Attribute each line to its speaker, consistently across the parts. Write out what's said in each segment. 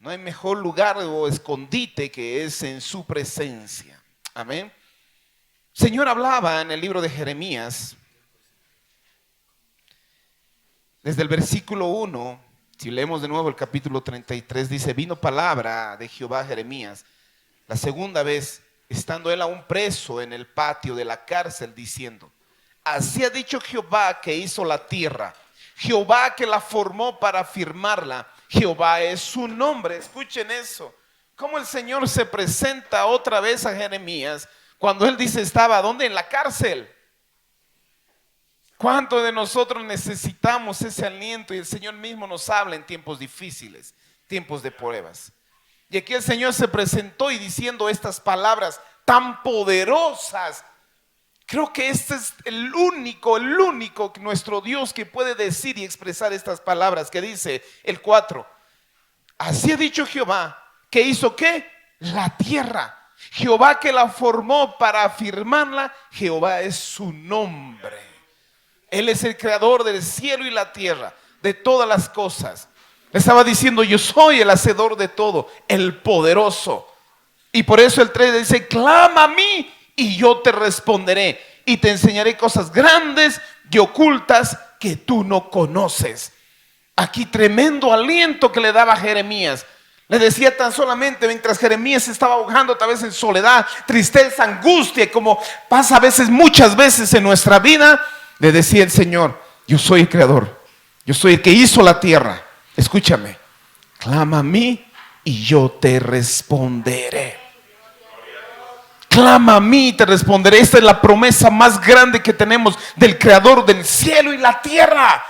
Speaker 1: No hay mejor lugar o escondite que es en su presencia. Amén. El Señor hablaba en el libro de Jeremías, desde el versículo 1, si leemos de nuevo el capítulo 33, dice: vino palabra de Jehová a Jeremías la segunda vez, estando él aún preso en el patio de la cárcel, diciendo: así ha dicho Jehová que hizo la tierra, Jehová que la formó para afirmarla, Jehová es su nombre. Escuchen eso, cómo el Señor se presenta otra vez a Jeremías cuando él dice estaba, ¿dónde? En la cárcel. ¿Cuántos de nosotros necesitamos ese aliento? Y el Señor mismo nos habla en tiempos difíciles, tiempos de pruebas. Y aquí el Señor se presentó y diciendo estas palabras tan poderosas. Creo que este es el único nuestro Dios que puede decir y expresar estas palabras que dice el 4. Así ha dicho Jehová, que hizo ¿qué? La tierra. Jehová que la formó para afirmarla, Jehová es su nombre. Él es el creador del cielo y la tierra, de todas las cosas. Le estaba diciendo: yo soy el hacedor de todo, el poderoso. Y por eso el 3 dice: clama a mí y yo te responderé y te enseñaré cosas grandes y ocultas que tú no conoces. Aquí tremendo aliento que le daba a Jeremías. Le decía tan solamente mientras Jeremías se estaba ahogando, tal vez en soledad, tristeza, angustia, como pasa a veces, muchas veces en nuestra vida. Le decía el Señor: yo soy el creador, yo soy el que hizo la tierra. Escúchame, clama a mí y yo te responderé. Clama a mí y te responderé. Esta es la promesa más grande que tenemos del creador del cielo y la tierra.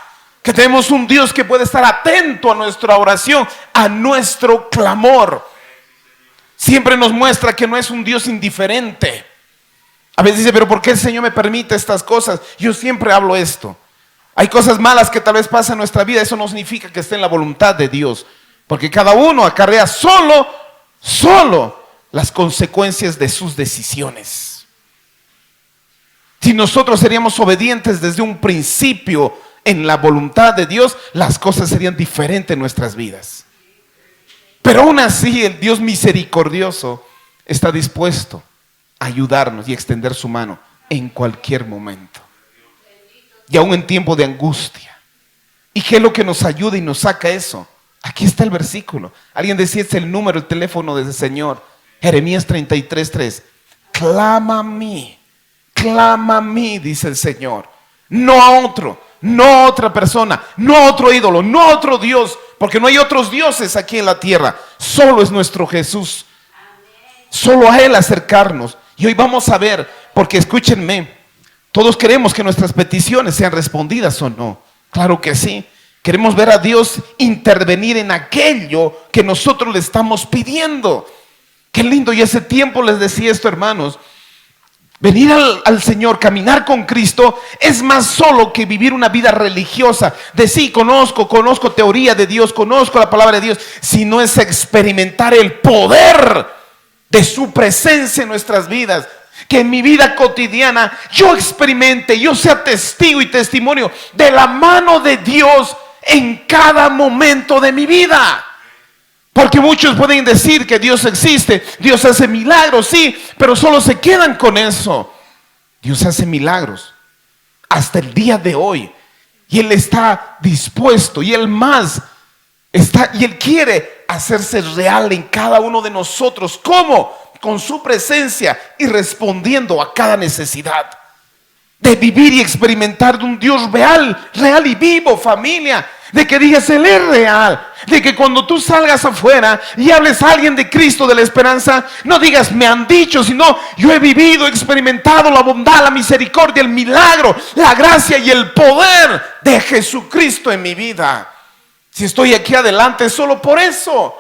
Speaker 1: Que tenemos un Dios que puede estar atento a nuestra oración, a nuestro clamor. Siempre nos muestra que no es un Dios indiferente. A veces dice: pero ¿por qué el Señor me permite estas cosas? Yo siempre hablo esto. Hay cosas malas que tal vez pasan en nuestra vida. Eso no significa que esté en la voluntad de Dios. Porque cada uno acarrea solo las consecuencias de sus decisiones. Si nosotros seríamos obedientes desde un principio en la voluntad de Dios, las cosas serían diferentes en nuestras vidas. Pero aún así el Dios misericordioso está dispuesto a ayudarnos y extender su mano en cualquier momento. Y aún en tiempo de angustia. ¿Y qué es lo que nos ayuda y nos saca eso? Aquí está el versículo. Alguien decía: es el número, el teléfono del Señor. Jeremías 33:3. Clama a mí, dice el Señor. No a otro, no a otra persona, no a otro ídolo, no a otro Dios. Porque no hay otros dioses aquí en la tierra. Solo es nuestro Jesús. Solo a Él acercarnos. Y hoy vamos a ver, porque escúchenme, todos queremos que nuestras peticiones sean respondidas o no. Claro que sí. Queremos ver a Dios intervenir en aquello que nosotros le estamos pidiendo. Qué lindo. Y hace tiempo les decía esto, hermanos. Venir al Señor, caminar con Cristo, es más solo que vivir una vida religiosa. De sí, conozco teoría de Dios, conozco la palabra de Dios. Sino es experimentar el poder de su presencia en nuestras vidas. Que en mi vida cotidiana yo experimente, yo sea testigo y testimonio de la mano de Dios en cada momento de mi vida. Porque muchos pueden decir que Dios existe, Dios hace milagros, sí, pero solo se quedan con eso. Dios hace milagros hasta el día de hoy. Y Él está dispuesto, y Él más está, y Él quiere hacerse real en cada uno de nosotros. ¿Cómo? Con su presencia y respondiendo a cada necesidad. De vivir y experimentar de un Dios real y vivo, familia. De que digas: Él es real. De que cuando tú salgas afuera y hables a alguien de Cristo, de la esperanza, no digas: me han dicho, sino yo he vivido, he experimentado la bondad, la misericordia, el milagro, la gracia y el poder de Jesucristo en mi vida. Si estoy aquí adelante es solo por eso.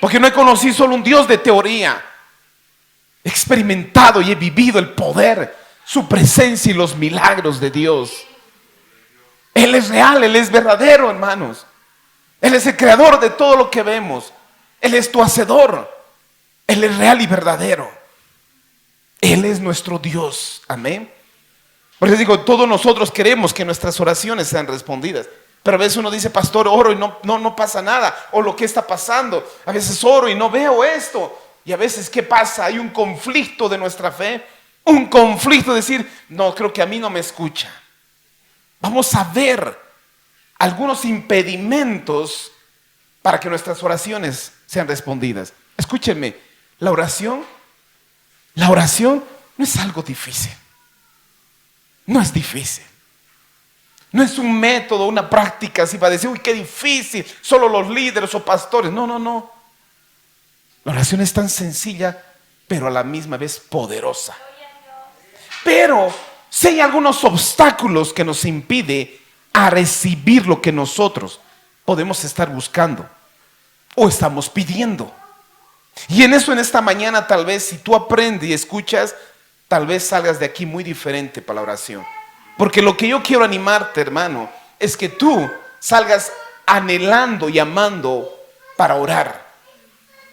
Speaker 1: Porque no he conocido solo un Dios de teoría. He experimentado y he vivido el poder, su presencia y los milagros de Dios. Él es real, Él es verdadero, hermanos. Él es el creador de todo lo que vemos. Él es tu hacedor. Él es real y verdadero. Él es nuestro Dios. Amén. Por eso digo, todos nosotros queremos que nuestras oraciones sean respondidas. Pero a veces uno dice, pastor, oro y no pasa nada. O lo que está pasando. A veces oro y no veo esto. Y a veces, ¿qué pasa? Hay un conflicto de nuestra fe. Un conflicto de decir, no, creo que a mí no me escucha. Vamos a ver algunos impedimentos para que nuestras oraciones sean respondidas. Escúchenme, la oración no es algo difícil. No es difícil. No es un método, una práctica así para decir, uy, qué difícil, solo los líderes o pastores. No. La oración es tan sencilla, pero a la misma vez poderosa. Pero si hay algunos obstáculos que nos impiden a recibir lo que nosotros podemos estar buscando o estamos pidiendo. Y en esta mañana, tal vez si tú aprendes y escuchas, tal vez salgas de aquí muy diferente para la oración. Porque lo que yo quiero animarte, hermano, es que tú salgas anhelando y amando para orar.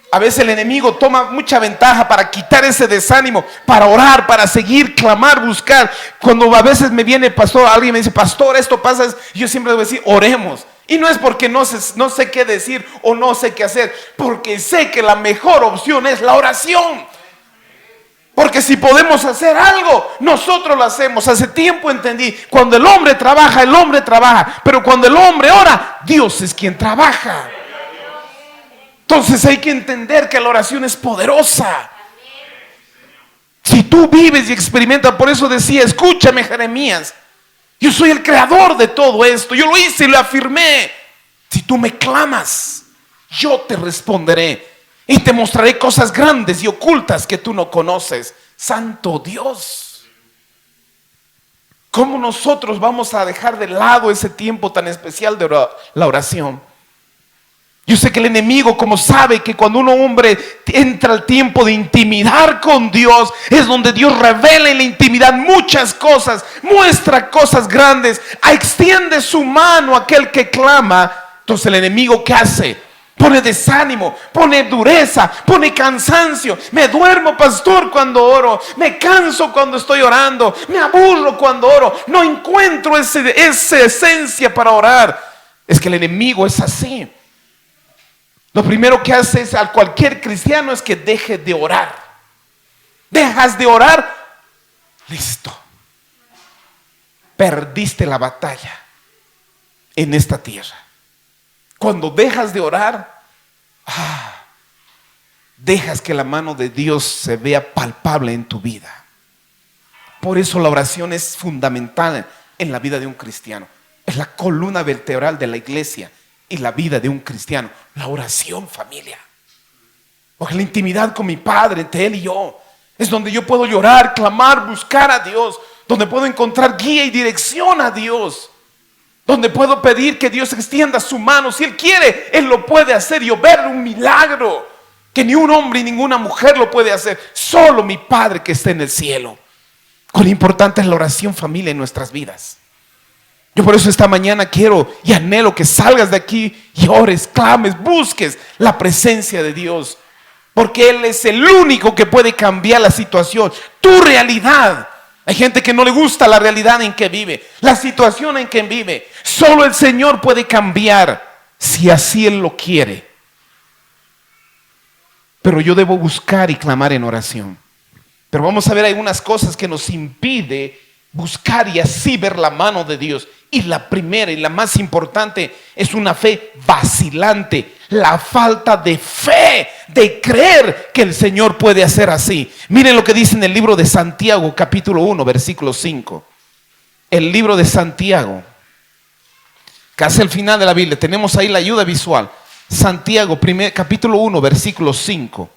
Speaker 1: A veces el enemigo toma mucha ventaja para quitar ese desánimo, para orar, para seguir, clamar, buscar. Cuando a veces me viene pastor, alguien me dice, pastor, esto pasa, yo siempre debo decir, oremos. Y no es porque no sé qué decir o no sé qué hacer, porque sé que la mejor opción es la oración. Porque si podemos hacer algo, nosotros lo hacemos. Hace tiempo entendí, cuando el hombre trabaja, pero cuando el hombre ora, Dios es quien trabaja. Entonces hay que entender que la oración es poderosa. Si tú vives y experimentas, por eso decía, escúchame, Jeremías, yo soy el creador de todo esto, yo lo hice y lo afirmé. Si tú me clamas, yo te responderé y te mostraré cosas grandes y ocultas que tú no conoces. Santo Dios, ¿cómo nosotros vamos a dejar de lado ese tiempo tan especial de la oración? Yo sé que el enemigo, como sabe que cuando un hombre entra al tiempo de intimidar con Dios, es donde Dios revela en la intimidad muchas cosas, muestra cosas grandes, extiende su mano a aquel que clama. Entonces el enemigo, ¿qué hace? Pone desánimo, pone dureza, pone cansancio. Me duermo, pastor, cuando oro. Me canso cuando estoy orando. Me aburro cuando oro. No encuentro esa esencia para orar. Es que el enemigo es así. Lo primero que hace a cualquier cristiano es que deje de orar. Dejas de orar, listo. Perdiste la batalla en esta tierra. Cuando dejas de orar, dejas que la mano de Dios se vea palpable en tu vida. Por eso la oración es fundamental en la vida de un cristiano. Es la columna vertebral de la iglesia y la vida de un cristiano. La oración, familia. Porque la intimidad con mi Padre, entre Él y yo, es donde yo puedo llorar, clamar, buscar a Dios. Donde puedo encontrar guía y dirección a Dios. Donde puedo pedir que Dios extienda su mano. Si Él quiere, Él lo puede hacer y ver un milagro que ni un hombre ni ninguna mujer lo puede hacer. Solo mi Padre que está en el cielo. Cuán importante es la oración, familia, en nuestras vidas. Yo por eso esta mañana quiero y anhelo que salgas de aquí y ores, clames, busques la presencia de Dios. Porque Él es el único que puede cambiar la situación, tu realidad. Hay gente que no le gusta la realidad en que vive, la situación en que vive. Solo el Señor puede cambiar si así Él lo quiere. Pero yo debo buscar y clamar en oración. Pero vamos a ver algunas cosas que nos impide buscar y así ver la mano de Dios. Y la primera y la más importante es una fe vacilante. La falta de fe, de creer que el Señor puede hacer así. Miren lo que dice en el libro de Santiago, capítulo 1, versículo 5. El libro de Santiago, casi al final de la Biblia, tenemos ahí la ayuda visual. Santiago, capítulo 1, versículo 5.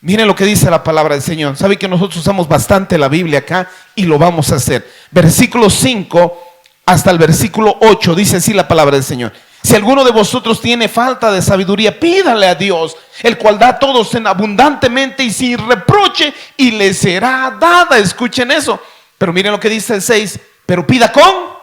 Speaker 1: Miren lo que dice la palabra del Señor. Sabe que nosotros usamos bastante la Biblia acá y lo vamos a hacer. Versículo 5 hasta el versículo 8 dice así la palabra del Señor. Si alguno de vosotros tiene falta de sabiduría, pídale a Dios, el cual da a todos en abundantemente y sin reproche, y le será dada. Escuchen eso. Pero miren lo que dice el 6. Pero pida con.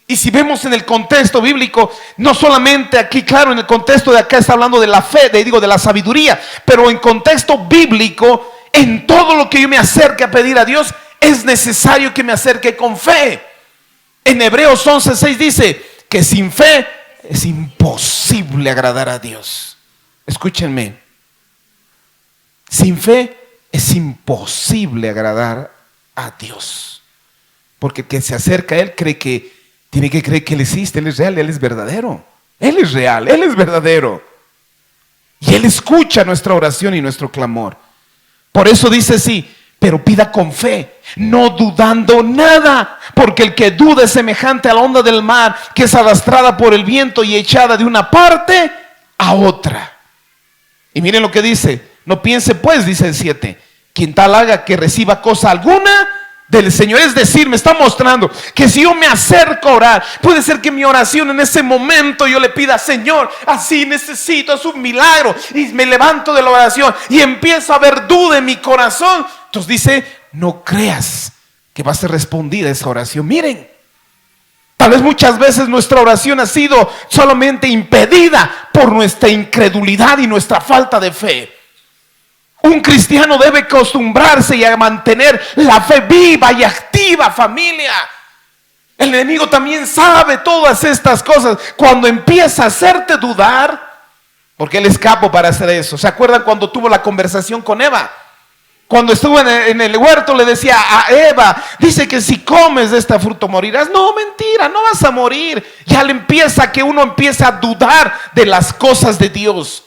Speaker 1: Y si vemos en el contexto bíblico, no solamente aquí, claro, en el contexto de acá está hablando de la fe, de la sabiduría, pero en contexto bíblico, en todo lo que yo me acerque a pedir a Dios, es necesario que me acerque con fe. En Hebreos 11:6 dice que sin fe es imposible agradar a Dios. Escúchenme. Sin fe es imposible agradar a Dios. Porque el que se acerca a Él tiene que creer que Él existe, Él es real, Él es verdadero. Él es real, Él es verdadero. Y Él escucha nuestra oración y nuestro clamor. Por eso dice así, pero pida con fe, no dudando nada, porque el que duda es semejante a la onda del mar, que es arrastrada por el viento y echada de una parte a otra. Y miren lo que dice, no piense pues, dice el 7, quien tal haga que reciba cosa alguna del Señor. Es decir, me está mostrando que si yo me acerco a orar, puede ser que mi oración en ese momento yo le pida, Señor, así necesito, es un milagro, y me levanto de la oración y empiezo a ver duda en mi corazón. Entonces dice, no creas que va a ser respondida esa oración. Miren, tal vez muchas veces nuestra oración ha sido solamente impedida por nuestra incredulidad y nuestra falta de fe. Un cristiano debe acostumbrarse y a mantener la fe viva y activa, familia. El enemigo también sabe todas estas cosas. Cuando empieza a hacerte dudar, porque él es capo para hacer eso. ¿Se acuerdan cuando tuvo la conversación con Eva? Cuando estuvo en el huerto le decía a Eva, dice que si comes de este fruto morirás. No, mentira, no vas a morir. Ya le empieza que uno empieza a dudar de las cosas de Dios.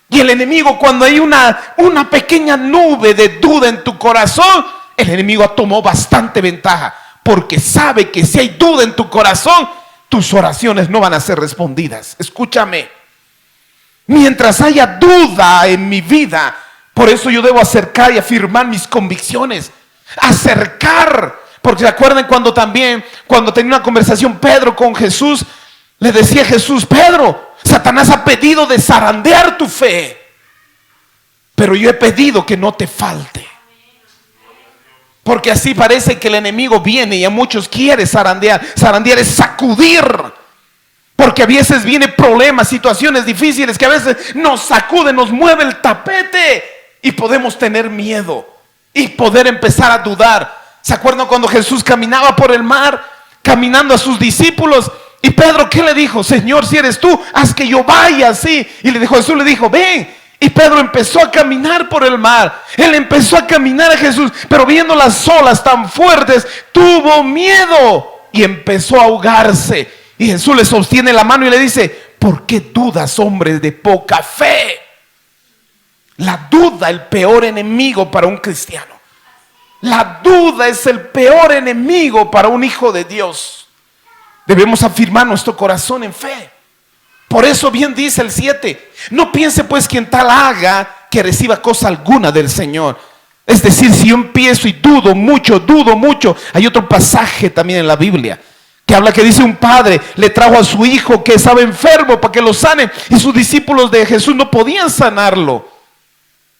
Speaker 1: Y el enemigo, cuando hay una pequeña nube de duda en tu corazón, el enemigo tomó bastante ventaja, porque sabe que si hay duda en tu corazón, tus oraciones no van a ser respondidas. Escúchame, mientras haya duda en mi vida, por eso yo debo acercar y afirmar mis convicciones. Acercar, porque se acuerdan cuando tenía una conversación Pedro con Jesús, le decía Jesús, Pedro, Satanás ha pedido de zarandear tu fe, pero yo he pedido que no te falte. Porque así parece que el enemigo viene y a muchos quiere zarandear. Zarandear es sacudir. Porque a veces vienen problemas, situaciones difíciles que a veces nos sacuden, nos mueve el tapete y podemos tener miedo y poder empezar a dudar. ¿Se acuerdan cuando Jesús caminaba por el mar, caminando a sus discípulos? Y Pedro, ¿qué le dijo? Señor, si eres tú, haz que yo vaya así. Y Jesús le dijo, ven. Y Pedro empezó a caminar por el mar. Él empezó a caminar a Jesús, pero viendo las olas tan fuertes, tuvo miedo y empezó a ahogarse. Y Jesús le sostiene la mano y le dice, ¿por qué dudas, hombre de poca fe? La duda, el peor enemigo para un cristiano. La duda es el peor enemigo para un hijo de Dios. Debemos afirmar nuestro corazón en fe. Por eso bien dice el 7. No piense pues quien tal haga que reciba cosa alguna del Señor. Es decir, si yo empiezo y dudo mucho. Hay otro pasaje también en la Biblia que habla, que dice un padre le trajo a su hijo que estaba enfermo para que lo sane. Y sus discípulos de Jesús no podían sanarlo.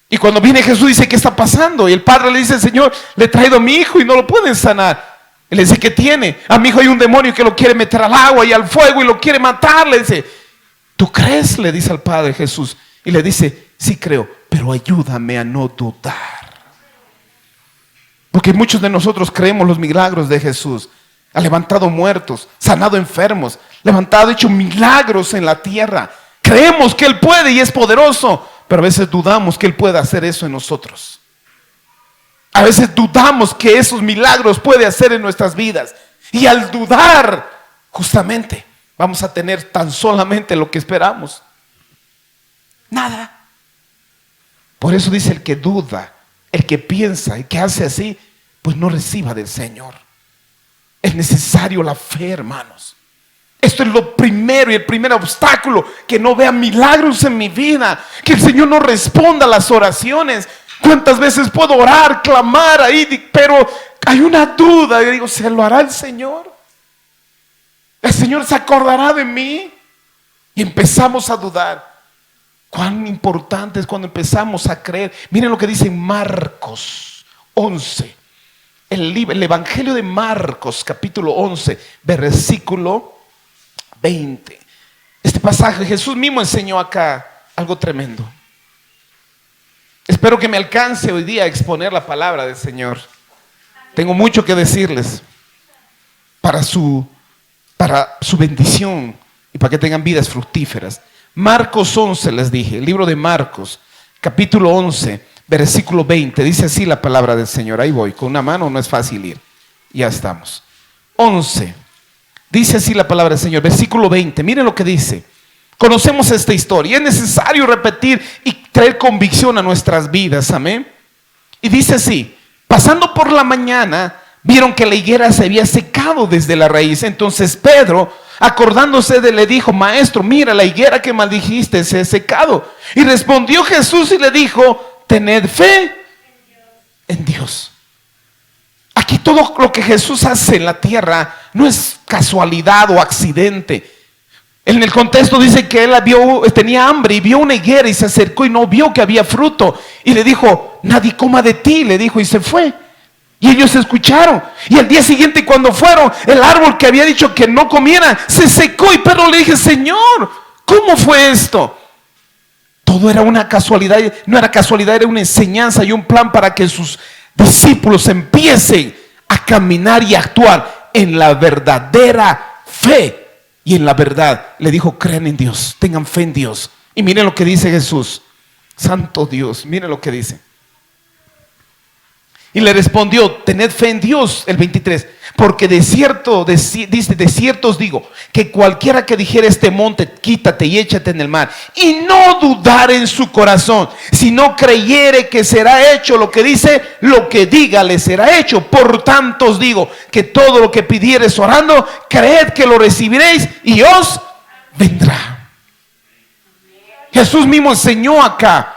Speaker 1: Y cuando viene Jesús dice, ¿qué está pasando? Y el padre le dice, Señor, le he traído a mi hijo y no lo pueden sanar. Y le dice, ¿qué tiene? A mi hijo hay un demonio que lo quiere meter al agua y al fuego y lo quiere matar. Le dice, ¿tú crees? Le dice al Padre Jesús. Y le dice, sí creo, pero ayúdame a no dudar. Porque muchos de nosotros creemos los milagros de Jesús. Ha levantado muertos, sanado enfermos, hecho milagros en la tierra. Creemos que Él puede y es poderoso, pero a veces dudamos que Él pueda hacer eso en nosotros. A veces dudamos que esos milagros puede hacer en nuestras vidas. Y al dudar, justamente, vamos a tener tan solamente lo que esperamos. Nada. Por eso dice, el que duda, el que piensa, el que hace así, pues no reciba del Señor. Es necesario la fe, hermanos. Esto es lo primero y el primer obstáculo, que no vea milagros en mi vida, que el Señor no responda a las oraciones. ¿Cuántas veces puedo orar, clamar ahí, pero hay una duda? Yo digo, ¿se lo hará el Señor? ¿El Señor se acordará de mí? Y empezamos a dudar. Cuán importante es cuando empezamos a creer. Miren lo que dice en Marcos 11. El Evangelio de Marcos, capítulo 11, versículo 20. Este pasaje Jesús mismo enseñó acá algo tremendo. Espero que me alcance hoy día a exponer la palabra del Señor. Tengo mucho que decirles para su bendición y para que tengan vidas fructíferas. Marcos 11 les dije, el libro de Marcos, capítulo 11, versículo 20. Dice así la palabra del Señor. Ahí voy, con una mano no es fácil ir. Ya estamos. 11. Dice así la palabra del Señor, versículo 20. Miren lo que dice. Conocemos esta historia. Es necesario repetir y traer convicción a nuestras vidas. Amén. Y dice así: pasando por la mañana, vieron que la higuera se había secado desde la raíz. Entonces Pedro, acordándose de él, le dijo: maestro, mira, la higuera que maldijiste se ha secado. Y respondió Jesús y le dijo: tened fe en Dios. Aquí todo lo que Jesús hace en la tierra no es casualidad o accidente. En el contexto dice que él tenía hambre y vio una higuera y se acercó y no vio que había fruto. Y le dijo: nadie coma de ti, le dijo, y se fue. Y ellos escucharon. Y al día siguiente, cuando fueron, el árbol que había dicho que no comieran se secó. Y Pedro le dije: Señor, ¿cómo fue esto? Todo era una casualidad. No era casualidad, era una enseñanza y un plan para que sus discípulos empiecen a caminar y a actuar en la verdadera fe y en la verdad. Le dijo: crean en Dios, tengan fe en Dios. Y miren lo que dice Jesús. Santo Dios, miren lo que dice. Y le respondió: tened fe en Dios, el 23, porque de cierto os digo, que cualquiera que dijere este monte, quítate y échate en el mar, y no dudar en su corazón, si no creyere que será hecho lo que dice, lo que diga le será hecho. Por tanto os digo, que todo lo que pidiereis orando, creed que lo recibiréis y os vendrá. Jesús mismo enseñó acá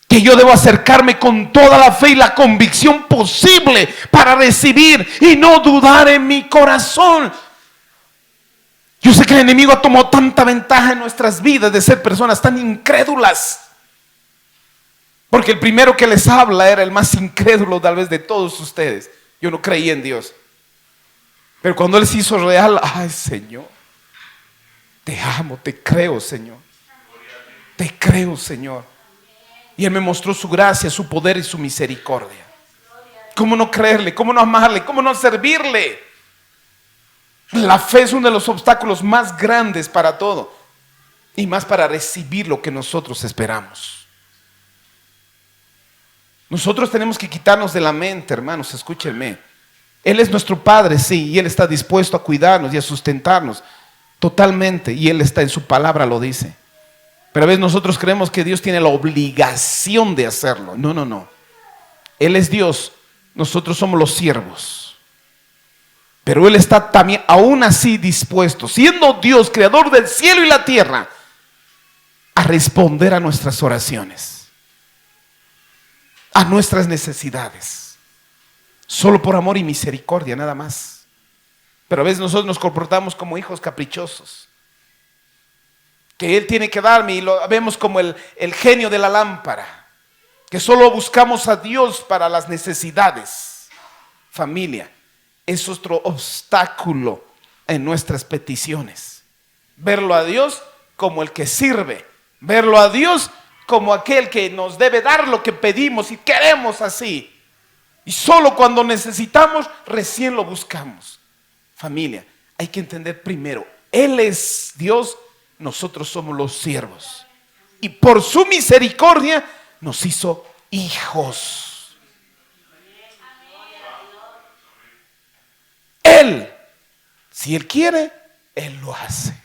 Speaker 1: que yo debo acercarme con toda la fe y la convicción posible para recibir y no dudar en mi corazón. Yo sé que el enemigo ha tomado tanta ventaja en nuestras vidas de ser personas tan incrédulas, porque el primero que les habla era el más incrédulo tal vez de todos ustedes. Yo no creía en Dios, pero cuando Él se hizo real, ay Señor, te amo, te creo Señor, te creo Señor. Y Él me mostró su gracia, su poder y su misericordia. ¿Cómo no creerle? ¿Cómo no amarle? ¿Cómo no servirle? La fe es uno de los obstáculos más grandes para todo. Y más para recibir lo que nosotros esperamos. Nosotros tenemos que quitarnos de la mente, hermanos, escúchenme. Él es nuestro Padre, sí, y Él está dispuesto a cuidarnos y a sustentarnos totalmente. Y Él está en su palabra, lo dice. Pero a veces nosotros creemos que Dios tiene la obligación de hacerlo. No, no, no. Él es Dios, nosotros somos los siervos. Pero Él está también aún así dispuesto, siendo Dios, creador del cielo y la tierra, a responder a nuestras oraciones, a nuestras necesidades, solo por amor y misericordia, nada más. Pero a veces nosotros nos comportamos como hijos caprichosos, que Él tiene que darme, y lo vemos como el genio de la lámpara, que solo buscamos a Dios para las necesidades. Familia, es otro obstáculo en nuestras peticiones. Verlo a Dios como el que sirve, verlo a Dios como aquel que nos debe dar lo que pedimos y queremos así. Y solo cuando necesitamos, recién lo buscamos. Familia, hay que entender primero, Él es Dios, nosotros somos los siervos. Y por su misericordia nos hizo hijos. Él, si Él quiere, Él lo hace.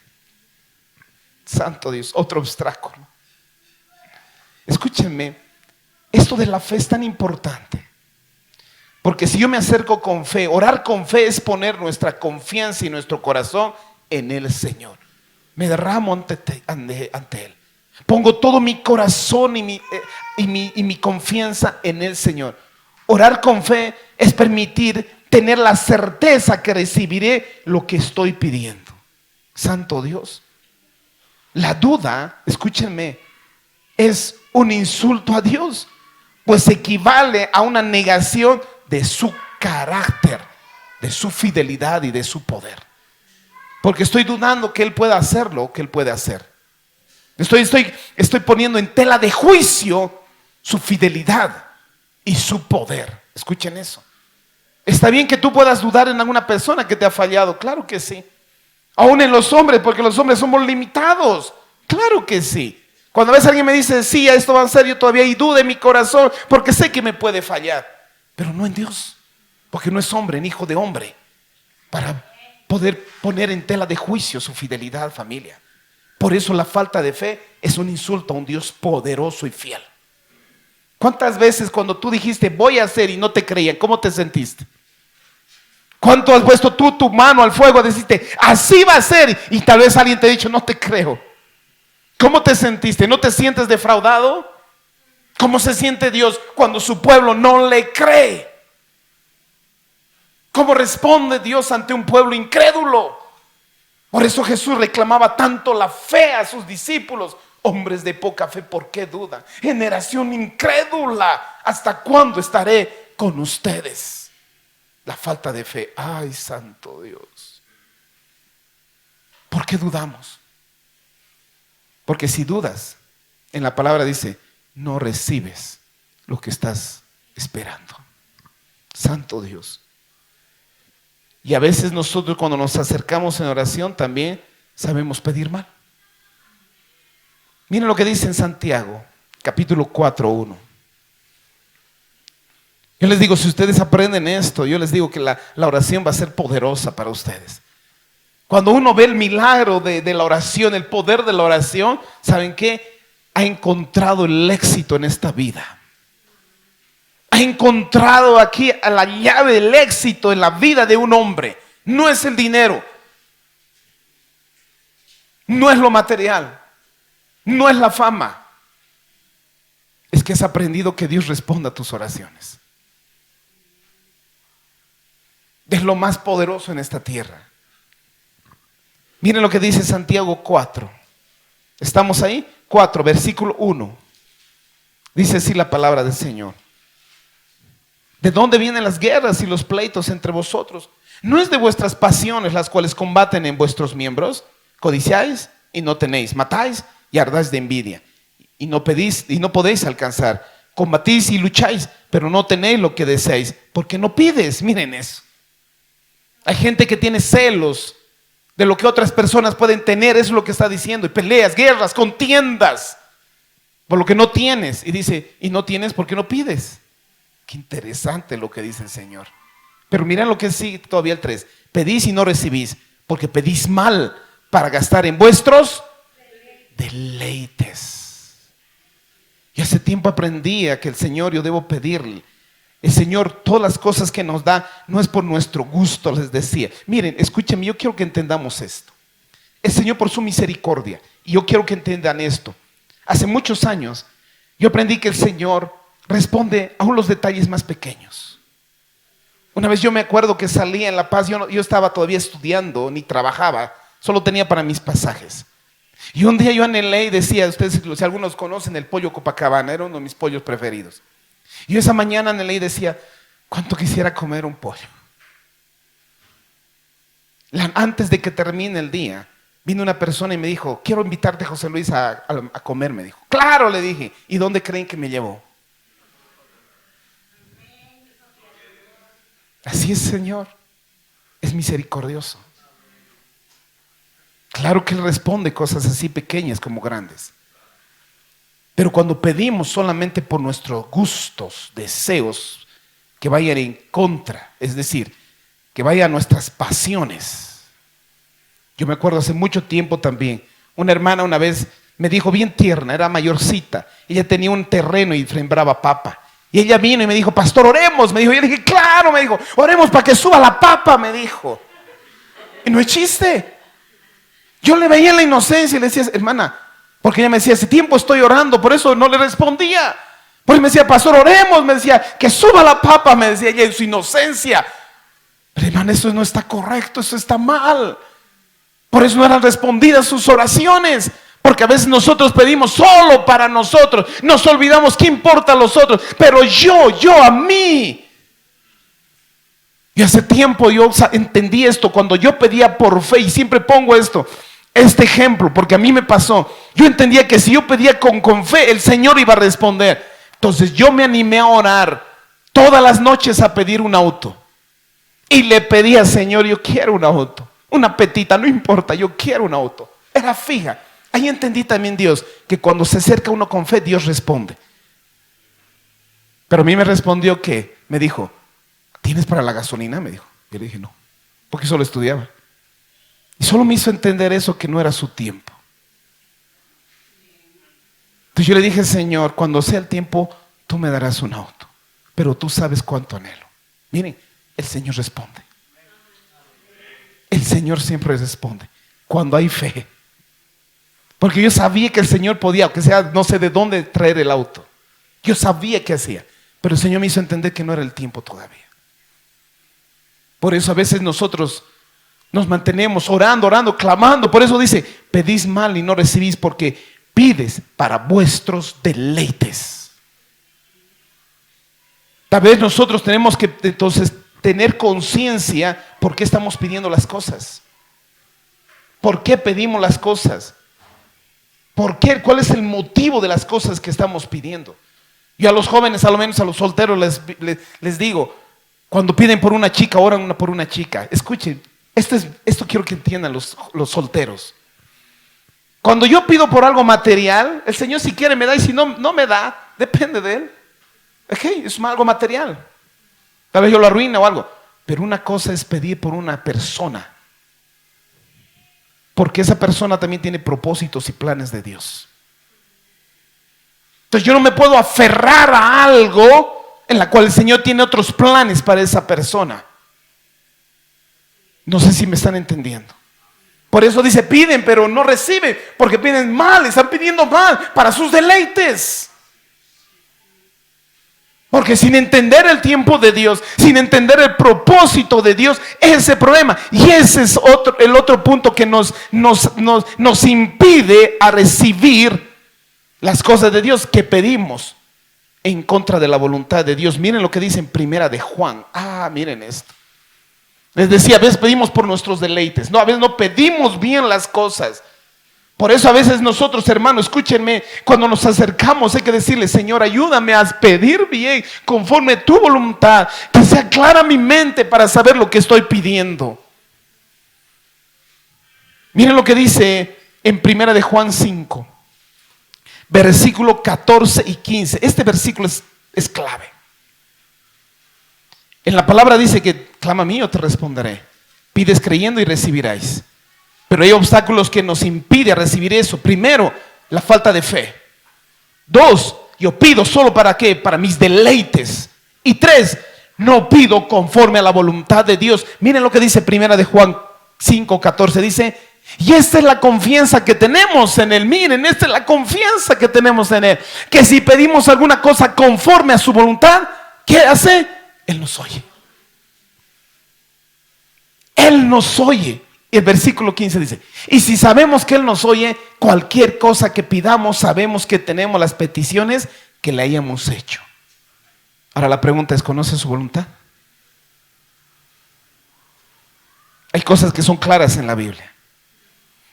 Speaker 1: Santo Dios, otro obstáculo. Escúchenme, esto de la fe es tan importante. Porque si yo me acerco con fe, orar con fe es poner nuestra confianza y nuestro corazón en el Señor. Me derramo ante Él. Pongo todo mi corazón y mi confianza en el Señor. Orar con fe es permitir tener la certeza que recibiré lo que estoy pidiendo. Santo Dios. La duda, escúchenme, es un insulto a Dios, pues equivale a una negación de su carácter, de su fidelidad y de su poder. Porque estoy dudando que Él pueda hacer lo que Él puede hacer. Estoy poniendo en tela de juicio su fidelidad y su poder. Escuchen eso. Está bien que tú puedas dudar en alguna persona que te ha fallado, claro que sí. Aún en los hombres, porque los hombres somos limitados, claro que sí. Cuando a veces alguien me dice, sí, esto va a ser, yo todavía hay duda en mi corazón, porque sé que me puede fallar, pero no en Dios, porque no es hombre, ni hijo de hombre, para poder poner en tela de juicio su fidelidad, familia. Por eso la falta de fe es un insulto a un Dios poderoso y fiel. ¿Cuántas veces cuando tú dijiste voy a hacer y no te creían, cómo te sentiste? ¿Cuánto has puesto tú tu mano al fuego, deciste así va a ser, y tal vez alguien te ha dicho no te creo? ¿Cómo te sentiste? ¿No te sientes defraudado? ¿Cómo se siente Dios cuando su pueblo no le cree? ¿Cómo responde Dios ante un pueblo incrédulo? Por eso Jesús reclamaba tanto la fe a sus discípulos. Hombres de poca fe, ¿por qué dudan? Generación incrédula, ¿hasta cuándo estaré con ustedes? La falta de fe. Ay, santo Dios. ¿Por qué dudamos? Porque si dudas, en la palabra dice, no recibes lo que estás esperando. Santo Dios. Y a veces nosotros cuando nos acercamos en oración también sabemos pedir mal. Miren lo que dice en Santiago, capítulo 4:1. Yo les digo, si ustedes aprenden esto, yo les digo que la oración va a ser poderosa para ustedes. Cuando uno ve el milagro de la oración, el poder de la oración, ¿saben qué? Ha encontrado el éxito en esta vida. Ha encontrado aquí a la llave del éxito en la vida de un hombre. No es el dinero, no es lo material, no es la fama. Es que has aprendido que Dios responda a tus oraciones. Es lo más poderoso en esta tierra. Miren lo que dice Santiago 4. ¿Estamos ahí? 4, versículo 1. Dice así la palabra del Señor. ¿De dónde vienen las guerras y los pleitos entre vosotros? ¿No es de vuestras pasiones las cuales combaten en vuestros miembros? Codiciáis y no tenéis, matáis y ardáis de envidia, y no pedís y no podéis alcanzar. Combatís y lucháis, pero no tenéis lo que deseáis, porque no pides. Miren eso. Hay gente que tiene celos de lo que otras personas pueden tener, eso es lo que está diciendo, y peleas, guerras, contiendas por lo que no tienes, y dice, y no tienes porque no pides. Qué interesante lo que dice el Señor. Pero miren lo que sigue todavía el 3. Pedís y no recibís, porque pedís mal para gastar en vuestros deleites. Y hace tiempo aprendí a que el Señor, yo debo pedirle. El Señor, todas las cosas que nos da, no es por nuestro gusto, les decía. Miren, escúchenme, yo quiero que entendamos esto. El Señor por su misericordia, y yo quiero que entiendan esto. Hace muchos años, yo aprendí que el Señor responde aún los detalles más pequeños. Una vez yo me acuerdo que salía en La Paz, yo estaba todavía estudiando, ni trabajaba, solo tenía para mis pasajes. Y un día yo anhelé y decía, ustedes si algunos conocen el pollo Copacabana, era uno de mis pollos preferidos. Y yo esa mañana anhelé y decía, ¿cuánto quisiera comer un pollo? Antes de que termine el día, vino una persona y me dijo, quiero invitarte, José Luis, a comer, me dijo. Claro, le dije. ¿Y dónde creen que me llevó? Así es, Señor. Es misericordioso. Claro que Él responde cosas así pequeñas como grandes. Pero cuando pedimos solamente por nuestros gustos, deseos, que vayan en contra, es decir, que vayan a nuestras pasiones. Yo me acuerdo hace mucho tiempo también, una hermana una vez me dijo bien tierna, era mayorcita, ella tenía un terreno y sembraba papa. Y ella vino y me dijo, pastor, oremos, me dijo. Y yo le dije, claro, me dijo, oremos para que suba la papa, me dijo. Y no es chiste. Yo le veía la inocencia y le decía, hermana, porque ella me decía, hace tiempo estoy orando, por eso no le respondía. Pues me decía, pastor, oremos, me decía, que suba la papa, me decía ella en su inocencia. Pero hermana, eso no está correcto, eso está mal. Por eso no eran respondidas sus oraciones. Porque a veces nosotros pedimos solo para nosotros. Nos olvidamos qué importa a los otros. Pero yo a mí. Y hace tiempo yo entendí esto. Cuando yo pedía por fe, y siempre pongo este ejemplo, porque a mí me pasó. Yo entendía que si yo pedía con fe, el Señor iba a responder. Entonces yo me animé a orar todas las noches a pedir un auto. Y le pedía, Señor, yo quiero un auto, una petita, no importa, yo quiero un auto. Era fija. Ahí entendí también Dios, que cuando se acerca uno con fe, Dios responde. Pero a mí me respondió que, me dijo, ¿tienes para la gasolina? Me dijo. Yo le dije, no, porque solo estudiaba. Y solo me hizo entender eso, que no era su tiempo. Entonces yo le dije, Señor, cuando sea el tiempo, tú me darás un auto, pero tú sabes cuánto anhelo. Miren, el Señor responde. El Señor siempre responde cuando hay fe. Porque yo sabía que el Señor podía, aunque sea no sé de dónde, traer el auto. Yo sabía que hacía, pero el Señor me hizo entender que no era el tiempo todavía. Por eso a veces nosotros nos mantenemos orando, clamando. Por eso dice, pedís mal y no recibís, porque pides para vuestros deleites. Tal vez nosotros tenemos que entonces tener conciencia por qué estamos pidiendo las cosas. ¿Por qué pedimos las cosas? ¿Por qué? ¿Cuál es el motivo de las cosas que estamos pidiendo? Yo a los jóvenes, a lo menos a los solteros, les digo, cuando piden por una chica, oran por una chica. Escuchen, esto quiero que entiendan los solteros. Cuando yo pido por algo material, el Señor si quiere me da, y si no, no me da, depende de Él. Okay, es algo material. Tal vez yo lo arruine o algo. Pero una cosa es pedir por una persona, porque esa persona también tiene propósitos y planes de Dios. Entonces yo no me puedo aferrar a algo en la cual el Señor tiene otros planes para esa persona. No sé si me están entendiendo. Por eso dice, piden pero no reciben, porque piden mal, están pidiendo mal para sus deleites. Porque sin entender el tiempo de Dios, sin entender el propósito de Dios, ese es el problema. Y ese es el otro punto que nos impide a recibir las cosas de Dios que pedimos en contra de la voluntad de Dios. Miren lo que dice en Primera de Juan. Miren esto. Les decía, a veces pedimos por nuestros deleites. No, a veces no pedimos bien las cosas. Por eso a veces nosotros, hermanos, escúchenme, cuando nos acercamos hay que decirle, Señor, ayúdame a pedir bien, conforme tu voluntad, que sea clara mi mente para saber lo que estoy pidiendo. Miren lo que dice en Primera de Juan 5, versículo 14 y 15. Este versículo es clave. En la palabra dice que clama a mí, yo te responderé. Pides creyendo y recibirás. Pero hay obstáculos que nos impiden recibir eso. Primero, la falta de fe. 2, yo pido solo para qué, para mis deleites. Y 3, no pido conforme a la voluntad de Dios. Miren lo que dice Primera de Juan 5:14. Dice, y esta es la confianza que tenemos en Él. Miren, esta es la confianza que tenemos en Él. Que si pedimos alguna cosa conforme a su voluntad, ¿qué hace? Él nos oye. Él nos oye. Y el versículo 15 dice, y si sabemos que Él nos oye, cualquier cosa que pidamos, sabemos que tenemos las peticiones que le hayamos hecho. Ahora la pregunta es, ¿conoce su voluntad? Hay cosas que son claras en la Biblia.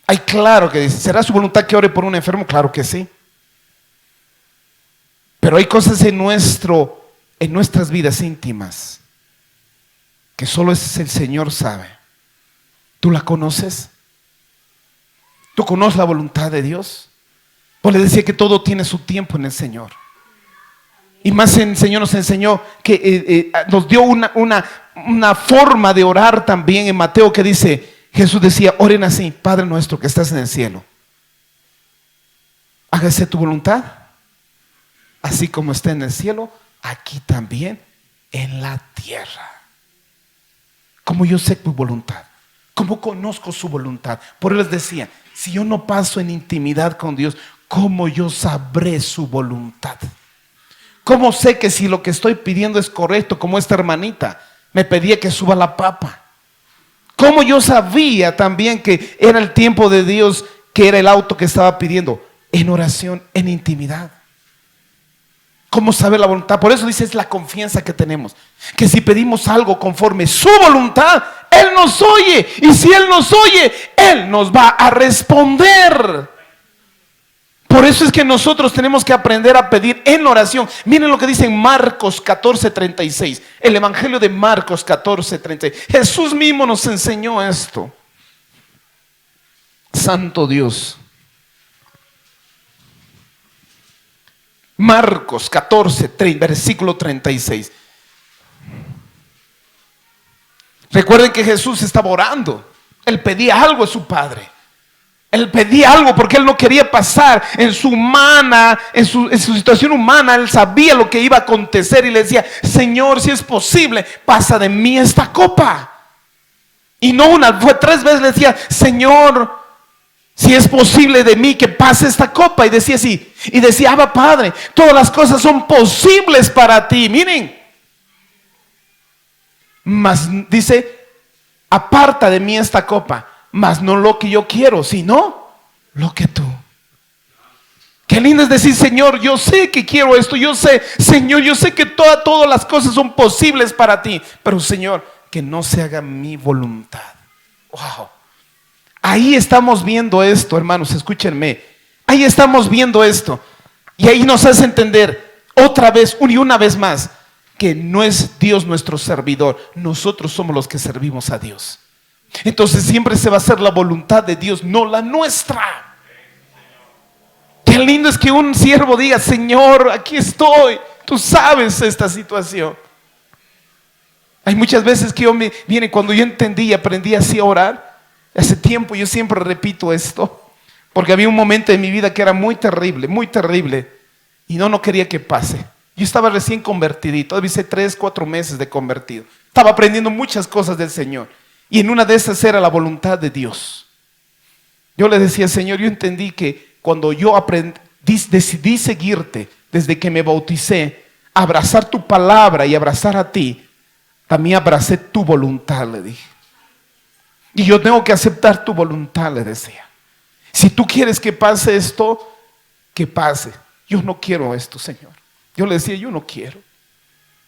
Speaker 1: Hay claro que dice, ¿será su voluntad que ore por un enfermo? Claro que sí. Pero hay cosas en nuestras vidas íntimas que solo es el Señor sabe. ¿Tú la conoces? ¿Tú conoces la voluntad de Dios? Pues le decía que todo tiene su tiempo en el Señor. Y más el Señor nos enseñó que nos dio una forma de orar también en Mateo, que dice, Jesús decía, oren así, Padre nuestro que estás en el cielo, hágase tu voluntad, así como está en el cielo, aquí también en la tierra. Como yo sé tu voluntad, como conozco su voluntad. Por eso les decía, si yo no paso en intimidad con Dios, ¿cómo yo sabré su voluntad? ¿Cómo sé que si lo que estoy pidiendo es correcto? Como esta hermanita me pedía que suba la papa. ¿Cómo yo sabía también que era el tiempo de Dios, que era el auto que estaba pidiendo? En oración, en intimidad. ¿Cómo saber la voluntad? Por eso dice, es la confianza que tenemos, que si pedimos algo conforme su voluntad, Él nos oye. Y si Él nos oye, Él nos va a responder. Por eso es que nosotros tenemos que aprender a pedir en oración. Miren lo que dice en Marcos 14:36. El Evangelio de Marcos 14:36. Jesús mismo nos enseñó esto. Santo Dios. Marcos 14, versículo 36. Recuerden que Jesús estaba orando. Él pedía algo a su Padre. Él pedía algo porque él no quería pasar en su humana, en su situación humana. Él sabía lo que iba a acontecer y le decía: Señor, si es posible, pasa de mí esta copa. Y no una, fue 3 veces. Le decía: Señor, si es posible de mí que pase esta copa. Y decía así, y decía: Abba, Padre, todas las cosas son posibles para ti. Miren, mas dice: aparta de mí esta copa, mas no lo que yo quiero, sino lo que tú. Qué lindo es decir: Señor, yo sé que quiero esto, yo sé, Señor, yo sé que todas las cosas son posibles para ti, pero Señor, que no se haga mi voluntad. Wow. Ahí estamos viendo esto, hermanos, escúchenme. Ahí estamos viendo esto. Y ahí nos hace entender otra vez, una vez más, que no es Dios nuestro servidor. Nosotros somos los que servimos a Dios. Entonces siempre se va a hacer la voluntad de Dios, no la nuestra. Qué lindo es que un siervo diga: Señor, aquí estoy, tú sabes esta situación. Hay muchas veces que cuando yo entendí y aprendí así a orar, hace tiempo yo siempre repito esto, porque había un momento en mi vida que era muy terrible, y no quería que pase. Yo estaba recién convertidito, hice 3, 4 meses de convertido. Estaba aprendiendo muchas cosas del Señor, y en una de esas era la voluntad de Dios. Yo le decía: Señor, yo entendí que cuando yo decidí seguirte, desde que me bauticé, abrazar tu palabra y abrazar a ti, también abracé tu voluntad, le dije. Y yo tengo que aceptar tu voluntad, le decía. Si tú quieres que pase esto, que pase. Yo no quiero esto, Señor. Yo le decía: yo no quiero.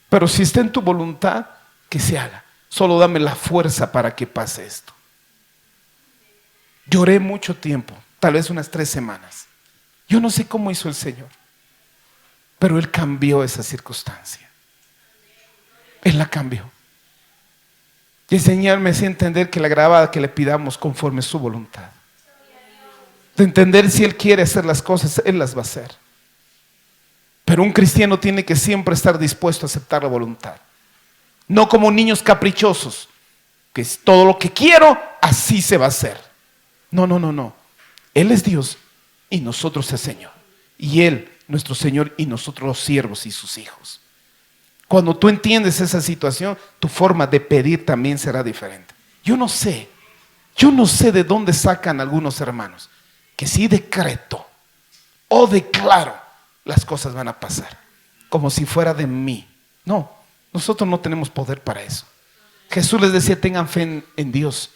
Speaker 1: Pero si está en tu voluntad, que se haga. Solo dame la fuerza para que pase esto. Lloré mucho tiempo, tal vez unas 3 semanas. Yo no sé cómo hizo el Señor, pero Él cambió esa circunstancia. Él la cambió. Y el Señor me hacía entender que le agradaba que le pidamos conforme a su voluntad. De entender, si Él quiere hacer las cosas, Él las va a hacer. Pero un cristiano tiene que siempre estar dispuesto a aceptar la voluntad. No como niños caprichosos, que es todo lo que quiero, así se va a hacer. No. Él es Dios y nosotros el Señor. Y Él, nuestro Señor, y nosotros los siervos y sus hijos. Cuando tú entiendes esa situación, tu forma de pedir también será diferente. Yo no sé de dónde sacan algunos hermanos que si decreto o declaro, las cosas van a pasar como si fuera de mí. No, nosotros no tenemos poder para eso. Jesús les decía: tengan fe en Dios.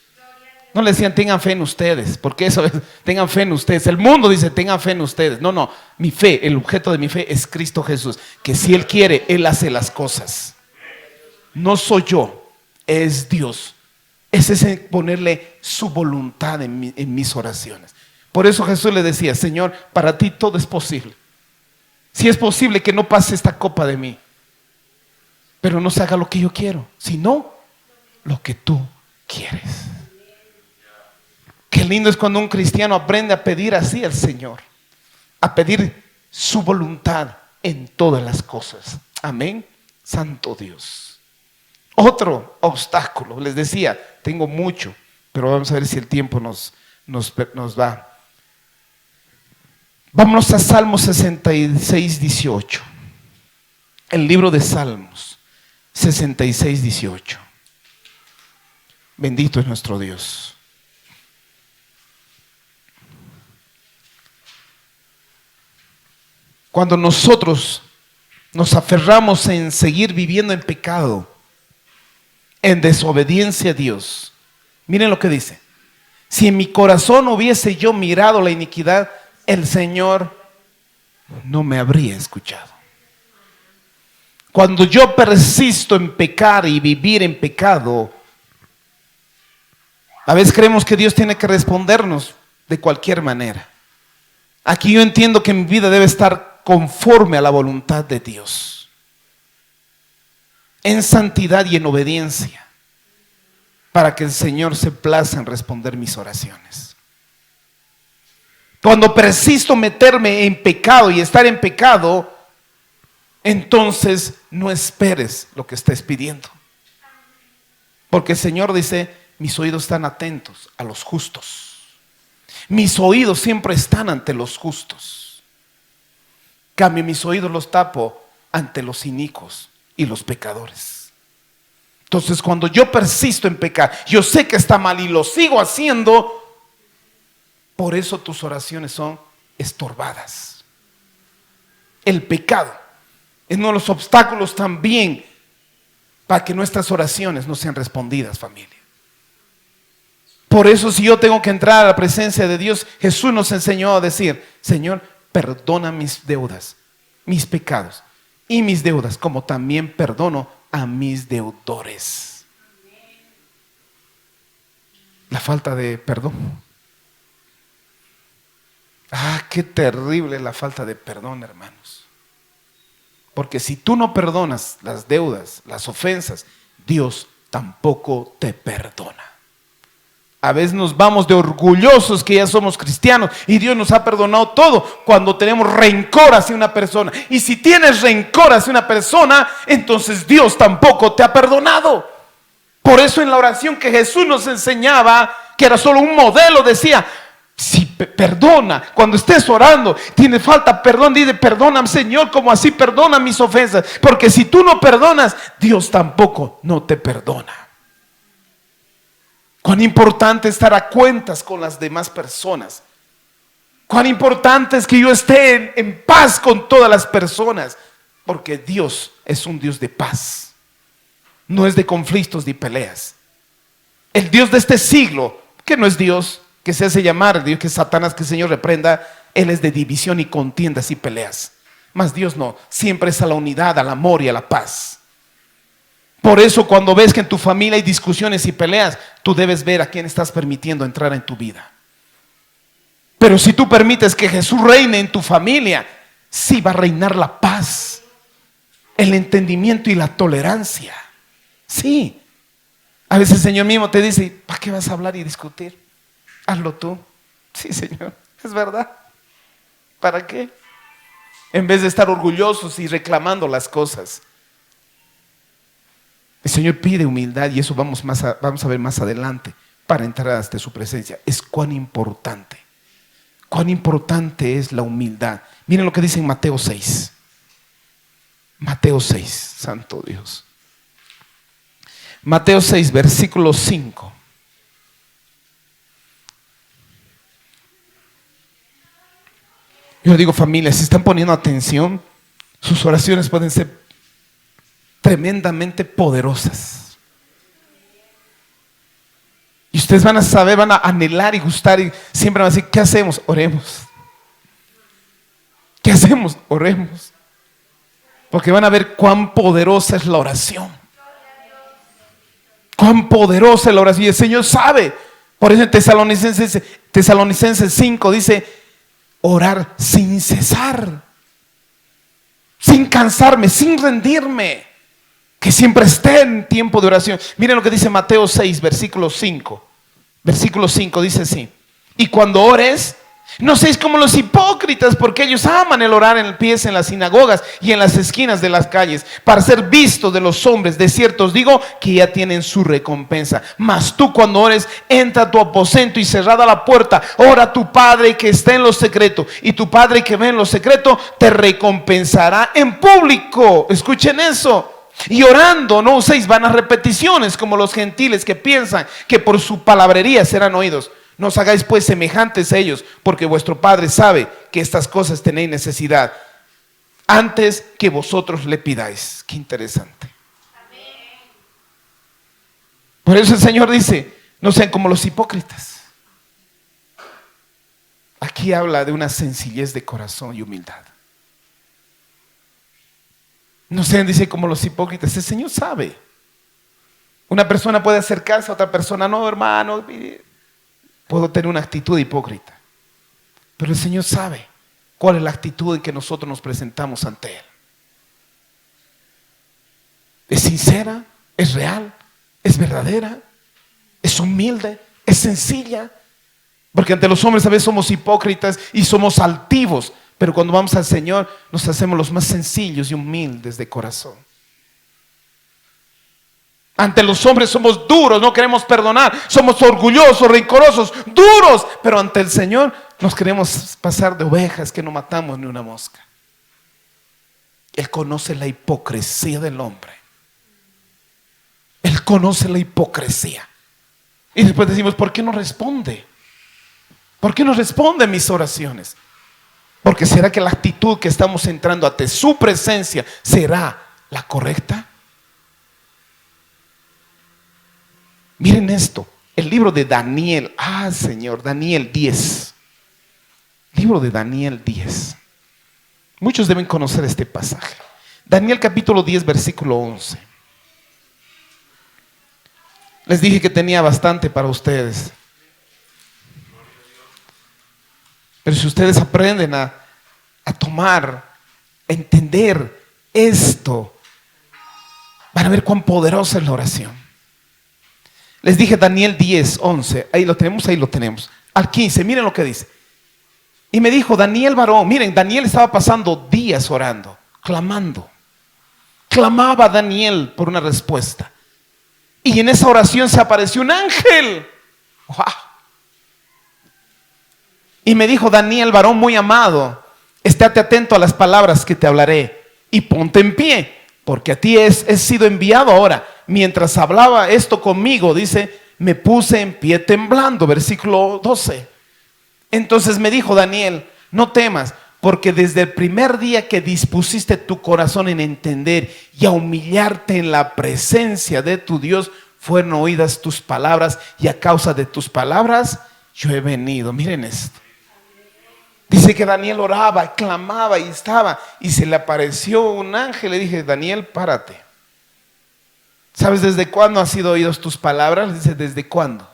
Speaker 1: No le decían: tengan fe en ustedes, porque eso es, tengan fe en ustedes. El mundo dice: tengan fe en ustedes. No, mi fe, el objeto de mi fe es Cristo Jesús, que si Él quiere, Él hace las cosas. No soy yo, es Dios. Ese es ponerle su voluntad en mis oraciones. Por eso Jesús le decía: Señor, para ti todo es posible. Si es posible que no pase esta copa de mí, pero no se haga lo que yo quiero, sino lo que tú quieres. Qué lindo es cuando un cristiano aprende a pedir así al Señor, a pedir su voluntad en todas las cosas. Amén. Santo Dios. Otro obstáculo, les decía, tengo mucho, pero vamos a ver si el tiempo nos da. Vámonos a Salmos 66, 18. El libro de Salmos 66, 18. Bendito es nuestro Dios. Cuando nosotros nos aferramos en seguir viviendo en pecado, en desobediencia a Dios, miren lo que dice: si en mi corazón hubiese yo mirado la iniquidad, el Señor no me habría escuchado. Cuando yo persisto en pecar y vivir en pecado, a veces creemos que Dios tiene que respondernos de cualquier manera. Aquí yo entiendo que mi vida debe estar conforme a la voluntad de Dios, en santidad y en obediencia, para que el Señor se place en responder mis oraciones. Cuando persisto meterme en pecado y estar en pecado, entonces no esperes lo que estés pidiendo. Porque el Señor dice, mis oídos están atentos a los justos. Mis oídos siempre están ante los justos. Cambio, mis oídos los tapo ante los inicuos y los pecadores. Entonces, cuando yo persisto en pecar, yo sé que está mal y lo sigo haciendo, por eso tus oraciones son estorbadas. El pecado es uno de los obstáculos también para que nuestras oraciones no sean respondidas, familia. Por eso, si yo tengo que entrar a la presencia de Dios, Jesús nos enseñó a decir, Señor, perdona mis deudas, mis pecados y mis deudas, como también perdono a mis deudores. La falta de perdón. Qué terrible la falta de perdón, hermanos. Porque si tú no perdonas las deudas, las ofensas, Dios tampoco te perdona. A veces nos vamos de orgullosos que ya somos cristianos y Dios nos ha perdonado todo cuando tenemos rencor hacia una persona. Y si tienes rencor hacia una persona, entonces Dios tampoco te ha perdonado. Por eso en la oración que Jesús nos enseñaba, que era solo un modelo, decía, si perdona, cuando estés orando, tiene falta perdón, dile, perdóname Señor, como así perdona mis ofensas. Porque si tú no perdonas, Dios tampoco no te perdona. Cuán importante estar a cuentas con las demás personas. Cuán importante es que yo esté en paz con todas las personas. Porque Dios es un Dios de paz. No es de conflictos ni peleas. El Dios de este siglo, que no es Dios que se hace llamar, Dios que es Satanás, que el Señor reprenda, Él es de división y contiendas y peleas. Mas Dios no, siempre es a la unidad, al amor y a la paz. Por eso cuando ves que en tu familia hay discusiones y peleas, tú debes ver a quién estás permitiendo entrar en tu vida. Pero si tú permites que Jesús reine en tu familia, sí va a reinar la paz, el entendimiento y la tolerancia. Sí. A veces el Señor mismo te dice, ¿para qué vas a hablar y discutir? Hazlo tú. Sí, Señor, es verdad. ¿Para qué? En vez de estar orgullosos y reclamando las cosas. El Señor pide humildad y eso vamos a ver más adelante para entrar hasta su presencia. Es cuán importante es la humildad. Miren lo que dice en Mateo 6. Mateo 6, santo Dios. Mateo 6, versículo 5. Yo digo, familia, si están poniendo atención, sus oraciones pueden ser tremendamente poderosas. Y ustedes van a saber, van a anhelar y gustar y siempre van a decir, ¿qué hacemos? Oremos. ¿Qué hacemos? Oremos. Porque van a ver cuán poderosa es la oración. Cuán poderosa es la oración. Y el Señor sabe. Por eso en Tesalonicenses 5 dice, orar sin cesar, sin cansarme, sin rendirme. Que siempre esté en tiempo de oración. Miren lo que dice Mateo 6, versículo 5. Versículo 5 dice así. Y cuando ores, no seáis como los hipócritas, porque ellos aman el orar en pies en las sinagogas y en las esquinas de las calles, para ser vistos de los hombres. De cierto os digo que ya tienen su recompensa. Mas tú cuando ores, entra a tu aposento y cerrada la puerta, ora a tu Padre que está en lo secreto, y tu Padre que ve en lo secreto te recompensará en público. Escuchen eso. Y orando no uséis vanas repeticiones como los gentiles que piensan que por su palabrería serán oídos. No os hagáis pues semejantes a ellos, porque vuestro Padre sabe que estas cosas tenéis necesidad antes que vosotros le pidáis. Qué interesante. Por eso el Señor dice, no sean como los hipócritas. Aquí habla de una sencillez de corazón y humildad. No sean, dice, como los hipócritas. El Señor sabe. Una persona puede acercarse a otra persona, no, hermano, puedo tener una actitud hipócrita. Pero el Señor sabe cuál es la actitud en que nosotros nos presentamos ante Él. ¿Es sincera? ¿Es real? ¿Es verdadera? ¿Es humilde? ¿Es sencilla? Porque ante los hombres a veces somos hipócritas y somos altivos, pero cuando vamos al Señor nos hacemos los más sencillos y humildes de corazón. Ante los hombres somos duros, no queremos perdonar, somos orgullosos, rencorosos, duros, pero ante el Señor nos queremos pasar de ovejas que no matamos ni una mosca. Él conoce la hipocresía del hombre. Él conoce la hipocresía. Y después decimos, ¿por qué no responde? ¿Por qué no responde mis oraciones? Porque ¿será que la actitud que estamos entrando ante su presencia será la correcta? Miren esto, el libro de Daniel. Señor, Daniel 10. Libro de Daniel 10. Muchos deben conocer este pasaje. Daniel capítulo 10, versículo 11. Les dije que tenía bastante para ustedes. Pero si ustedes aprenden a tomar, a entender esto, van a ver cuán poderosa es la oración. Les dije Daniel 10, 11. Ahí lo tenemos. Al 15, miren lo que dice. Y me dijo, Daniel varón. Miren, Daniel estaba pasando días orando, clamando. Clamaba Daniel por una respuesta. Y en esa oración se apareció un ángel. ¡Wow! Y me dijo, Daniel varón muy amado, estate atento a las palabras que te hablaré y ponte en pie, porque a ti he sido enviado ahora. Mientras hablaba esto conmigo, dice, me puse en pie temblando, versículo 12. Entonces me dijo Daniel, no temas, porque desde el primer día que dispusiste tu corazón en entender y a humillarte en la presencia de tu Dios, fueron oídas tus palabras, y a causa de tus palabras yo he venido. Miren esto. Dice que Daniel oraba, clamaba y estaba, y se le apareció un ángel. Le dije, Daniel, párate. ¿Sabes desde cuándo han sido oídas tus palabras? Dice, ¿desde cuándo?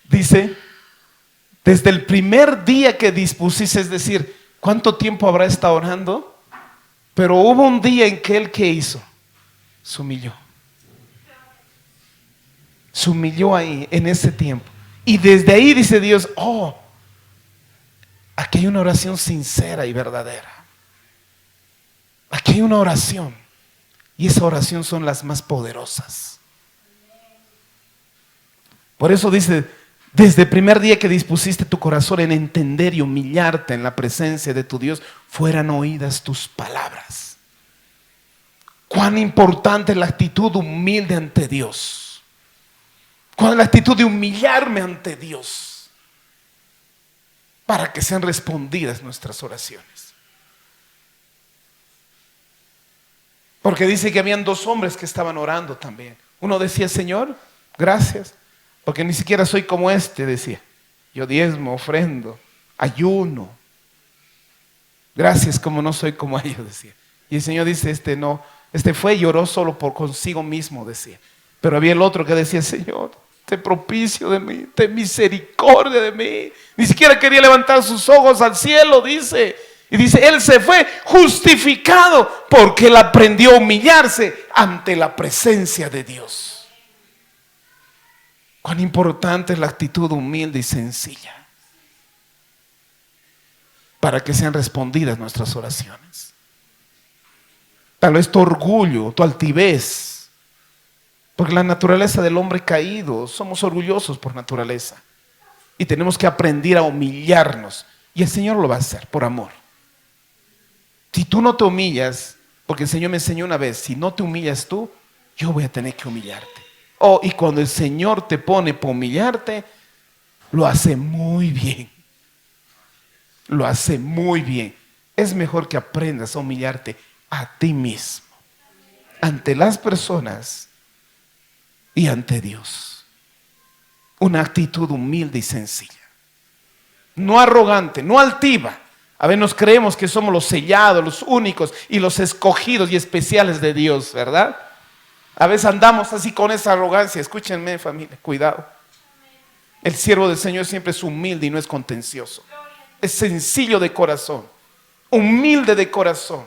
Speaker 1: Dice, desde el primer día que dispusiste, es decir, ¿cuánto tiempo habrá estado orando? Pero hubo un día en que él, ¿qué hizo? Se humilló. Se humilló ahí, en ese tiempo. Y desde ahí dice Dios, aquí hay una oración sincera y verdadera. Aquí hay una oración. Y esa oración son las más poderosas. Por eso dice, desde el primer día que dispusiste tu corazón en entender y humillarte en la presencia de tu Dios, fueran oídas tus palabras. Cuán importante es la actitud humilde ante Dios. Cuán es la actitud de humillarme ante Dios, para que sean respondidas nuestras oraciones. Porque dice que habían dos hombres que estaban orando también. Uno decía, Señor, gracias, porque ni siquiera soy como este, decía. Yo diezmo, ofrendo, ayuno. Gracias, como no soy como ellos, decía. Y el Señor dice, no, fue y lloró solo por consigo mismo, decía. Pero había el otro que decía, Señor, ten propicio de mí, ten misericordia de mí. Ni siquiera quería levantar sus ojos al cielo, dice. Y dice, él se fue justificado porque él aprendió a humillarse ante la presencia de Dios. Cuán importante es la actitud humilde y sencilla para que sean respondidas nuestras oraciones. Tal vez tu orgullo, tu altivez, porque la naturaleza del hombre caído, somos orgullosos por naturaleza y tenemos que aprender a humillarnos, y el Señor lo va a hacer por amor. Si tú no te humillas, porque el Señor me enseñó una vez, si no te humillas tú, yo voy a tener que humillarte. Y cuando el Señor te pone para humillarte, lo hace muy bien. Lo hace muy bien. Es mejor que aprendas a humillarte a ti mismo, ante las personas y ante Dios. Una actitud humilde y sencilla. No arrogante, no altiva. A veces nos creemos que somos los sellados, los únicos y los escogidos y especiales de Dios, ¿verdad? A veces andamos así con esa arrogancia. Escúchenme, familia, cuidado. El siervo del Señor siempre es humilde y no es contencioso. Es sencillo de corazón, humilde de corazón.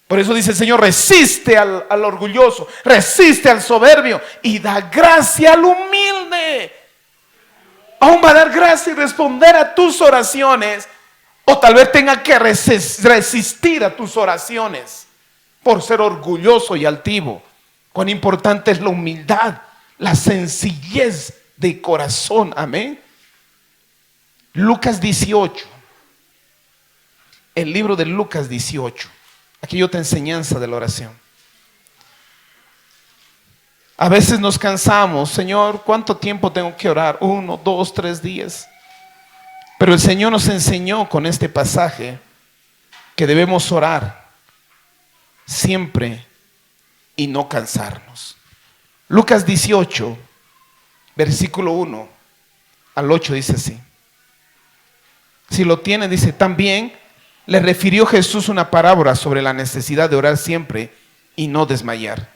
Speaker 1: Por eso dice el Señor: resiste al orgulloso, resiste al soberbio y da gracia al humilde. Aún va a dar gracia y responder a tus oraciones, o tal vez tenga que resistir a tus oraciones por ser orgulloso y altivo. Cuán importante es la humildad, la sencillez de corazón. Amén. Lucas 18. El libro de Lucas 18. Aquí hay otra enseñanza de la oración. A veces nos cansamos: Señor, ¿cuánto tiempo tengo que orar? 1, 2, 3 días. Pero el Señor nos enseñó con este pasaje que debemos orar siempre y no cansarnos. Lucas 18, versículo 1 al 8 dice así. Si lo tiene, dice: también le refirió Jesús una parábola sobre la necesidad de orar siempre y no desmayar,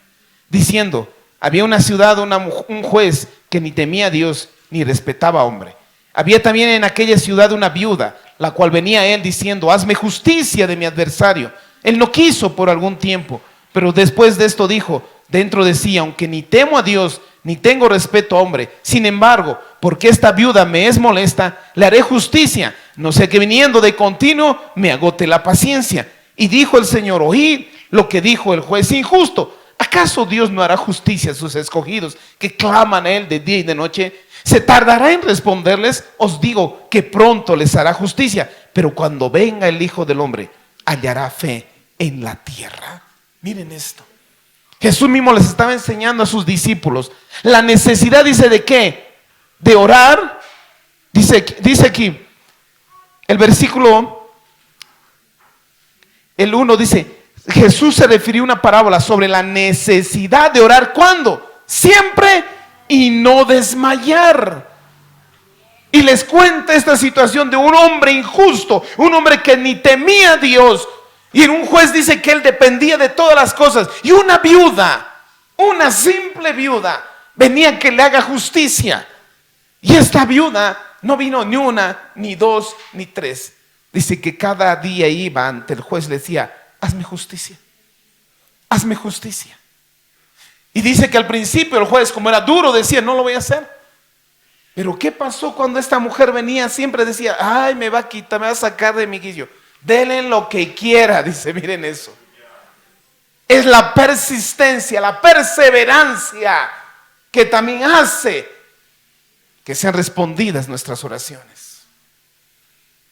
Speaker 1: diciendo: había una ciudad, un juez que ni temía a Dios ni respetaba a hombre. Había también en aquella ciudad una viuda, la cual venía a él diciendo: hazme justicia de mi adversario. Él no quiso por algún tiempo, pero después de esto dijo dentro de sí: aunque ni temo a Dios ni tengo respeto a hombre, sin embargo, porque esta viuda me es molesta, le haré justicia, no sea que viniendo de continuo me agote la paciencia. Y dijo el Señor: oíd lo que dijo el juez injusto. ¿Acaso Dios no hará justicia a sus escogidos que claman a Él de día y de noche? ¿Se tardará en responderles? Os digo que pronto les hará justicia. Pero cuando venga el Hijo del Hombre, hallará fe en la tierra. Miren esto. Jesús mismo les estaba enseñando a sus discípulos la necesidad, dice, ¿de qué? De orar. Dice aquí, el versículo, el 1 dice: Jesús se refirió a una parábola sobre la necesidad de orar. ¿Cuándo? Siempre y no desmayar. Y les cuenta esta situación de un hombre injusto, un hombre que ni temía a Dios. Y en un juez dice que él dependía de todas las cosas. Y una viuda, una simple viuda, venía que le haga justicia. Y esta viuda no vino ni una, ni dos, ni tres. Dice que cada día iba ante el juez y le decía: hazme justicia, hazme justicia. Y dice que al principio el juez, como era duro, decía: no lo voy a hacer. Pero ¿qué pasó cuando esta mujer venía? Siempre decía: ay, me va a quitar, me va a sacar de mi quicio. Denle lo que quiera. Dice, miren eso. Es la persistencia, la perseverancia que también hace que sean respondidas nuestras oraciones.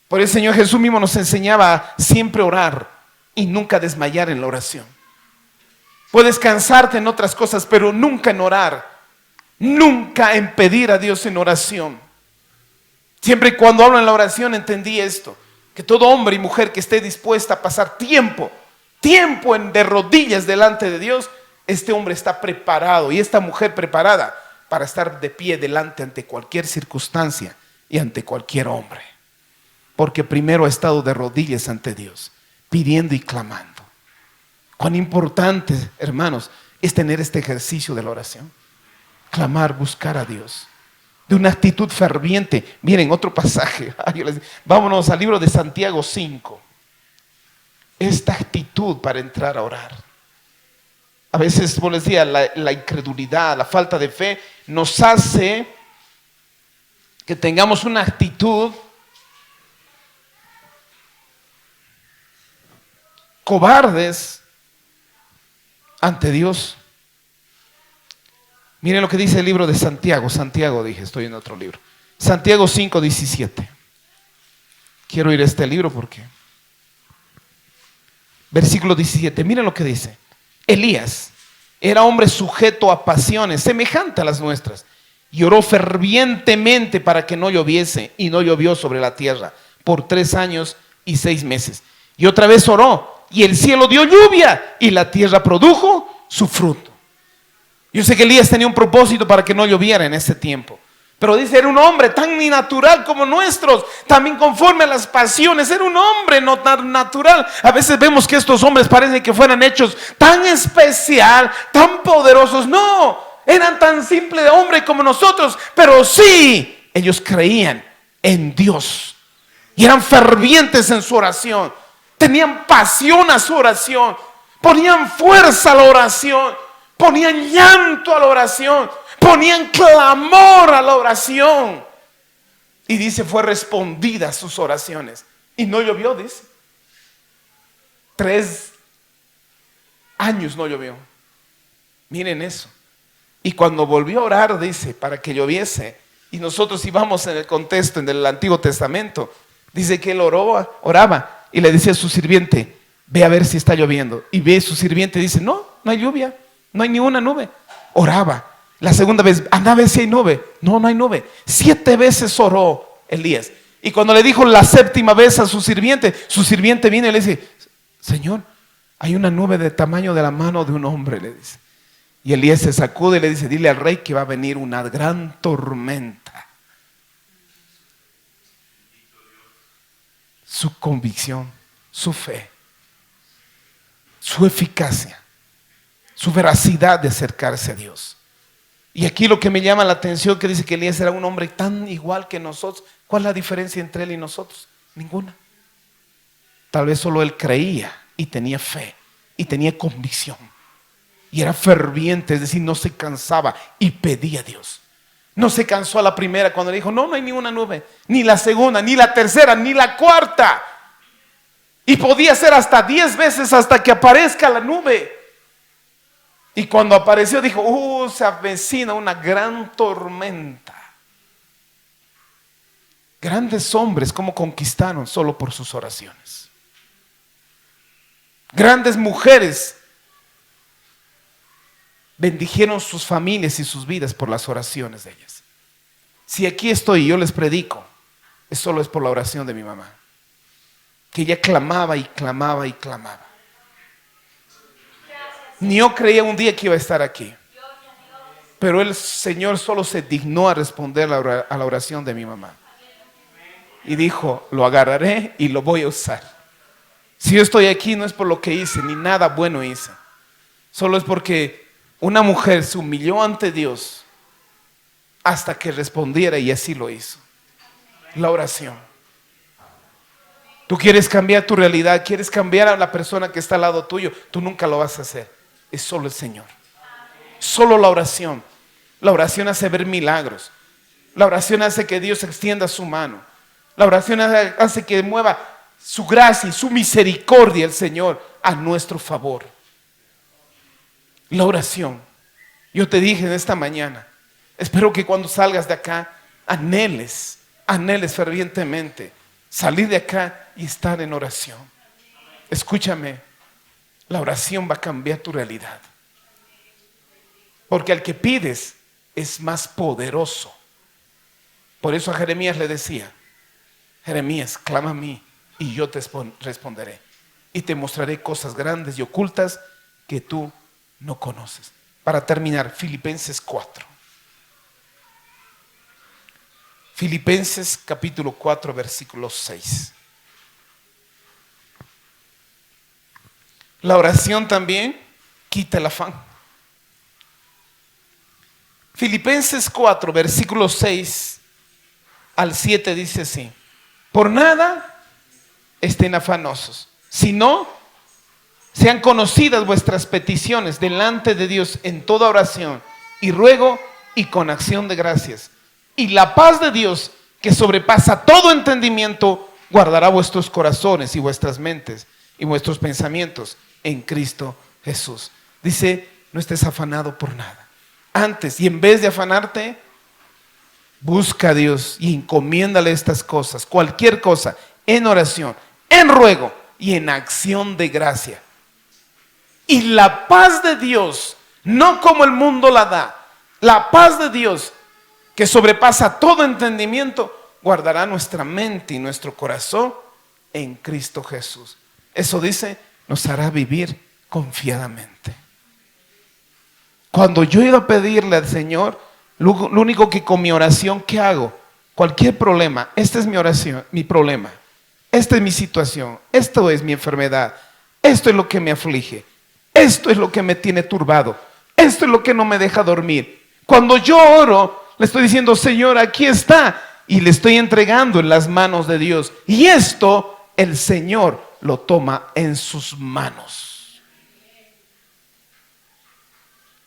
Speaker 1: Por el Señor Jesús mismo nos enseñaba a siempre orar y nunca desmayar en la oración. Puedes cansarte en otras cosas, pero nunca en orar, nunca en pedir a Dios en oración. Siempre y cuando hablo en la oración entendí esto, que todo hombre y mujer que esté dispuesta a pasar tiempo de rodillas delante de Dios, este hombre está preparado y esta mujer preparada para estar de pie delante ante cualquier circunstancia y ante cualquier hombre. Porque primero ha estado de rodillas ante Dios, pidiendo y clamando. Cuán importante, hermanos, es tener este ejercicio de la oración. Clamar, buscar a Dios, de una actitud ferviente. Miren, otro pasaje. Vámonos al libro de Santiago 5. Esta actitud para entrar a orar. A veces, como les decía, la incredulidad, la falta de fe nos hace que tengamos una actitud cobardes ante Dios. Miren lo que dice el libro de Santiago. Santiago, dije, estoy en otro libro. Santiago 5:17. Quiero ir a este libro porque versículo 17, miren lo que dice. Elías era hombre sujeto a pasiones semejante a las nuestras y oró fervientemente para que no lloviese, y no llovió sobre la tierra por 3 años y 6 meses. Y otra vez oró y el cielo dio lluvia y la tierra produjo su fruto. Yo sé que Elías tenía un propósito para que no lloviera en ese tiempo. Pero dice, era un hombre tan natural como nuestros, también conforme a las pasiones. Era un hombre no tan natural. A veces vemos que estos hombres parecen que fueran hechos tan especial, tan poderosos. No, eran tan simples de hombre como nosotros, pero sí Ellos creían en Dios y eran fervientes en su oración. Tenían pasión a su oración. Ponían fuerza a la oración. Ponían llanto a la oración. Ponían clamor a la oración. Y dice, fue respondida sus oraciones. Y no llovió, dice. 3 años no llovió. Miren eso. Y cuando volvió a orar, dice, para que lloviese, y nosotros íbamos en el contexto, en el Antiguo Testamento, dice que él oraba y le decía a su sirviente, ve a ver si está lloviendo. Y ve su sirviente y dice, no, no hay lluvia, no hay ni una nube. Oraba. La segunda vez, anda a ver si hay nube. No, no hay nube. 7 veces oró Elías. Y cuando le dijo la 7ª vez a su sirviente viene y le dice, Señor, hay una nube de tamaño de la mano de un hombre, le dice. Y Elías se sacude y le dice, dile al rey que va a venir una gran tormenta. Su convicción, su fe, su eficacia, su veracidad de acercarse a Dios. Y aquí lo que me llama la atención, que dice que Elías era un hombre tan igual que nosotros. ¿Cuál es la diferencia entre él y nosotros? Ninguna. Tal vez solo él creía y tenía fe y tenía convicción. Y era ferviente, es decir, no se cansaba y pedía a Dios. No se cansó a la primera cuando le dijo, no, no hay ninguna nube. Ni la segunda, ni la tercera, ni la cuarta. Y podía ser hasta 10 veces hasta que aparezca la nube. Y cuando apareció dijo, se avecina una gran tormenta. Grandes hombres como conquistaron solo por sus oraciones. Grandes mujeres bendijeron sus familias y sus vidas por las oraciones de ellas. Si aquí estoy y yo les predico, solo es por la oración de mi mamá, que ella clamaba y clamaba y clamaba. Ni yo creía un día que iba a estar aquí, pero el Señor solo se dignó a responder a la oración de mi mamá y dijo, lo agarraré y lo voy a usar. Si yo estoy aquí no es por lo que hice, ni nada bueno hice, solo es porque una mujer se humilló ante Dios hasta que respondiera, y así lo hizo. La oración. Tú quieres cambiar tu realidad, quieres cambiar a la persona que está al lado tuyo, tú nunca lo vas a hacer. Es solo el Señor. Solo la oración. La oración hace ver milagros. La oración hace que Dios extienda su mano. La oración hace que mueva su gracia y su misericordia el Señor a nuestro favor. La oración. Yo te dije en esta mañana, espero que cuando salgas de acá anheles fervientemente salir de acá y estar en oración. Escúchame, la oración va a cambiar tu realidad, porque al que pides es más poderoso. Por eso a Jeremías le decía, Jeremías, clama a mí y yo te responderé y te mostraré cosas grandes y ocultas que tú no conoces. Para terminar, Filipenses 4. Filipenses capítulo 4, versículo 6. La oración también quita el afán. Filipenses 4, versículo 6 al 7 dice así: por nada estén afanosos, sino sean conocidas vuestras peticiones delante de Dios en toda oración y ruego y con acción de gracias. Y la paz de Dios, que sobrepasa todo entendimiento, guardará vuestros corazones y vuestras mentes y vuestros pensamientos en Cristo Jesús. Dice, no estés afanado por nada. Antes, y en vez de afanarte, busca a Dios y encomiéndale estas cosas, cualquier cosa, en oración, en ruego y en acción de gracia. Y la paz de Dios, no como el mundo la da, la paz de Dios que sobrepasa todo entendimiento, guardará nuestra mente y nuestro corazón en Cristo Jesús. Eso dice, nos hará vivir confiadamente. Cuando yo he ido a pedirle al Señor, lo único que con mi oración, ¿qué hago? Cualquier problema, esta es mi oración, mi problema, esta es mi situación, esto es mi enfermedad, esto es lo que me aflige, esto es lo que me tiene turbado, esto es lo que no me deja dormir. Cuando yo oro, le estoy diciendo, Señor, aquí está. Y le estoy entregando en las manos de Dios. Y esto el Señor lo toma en sus manos.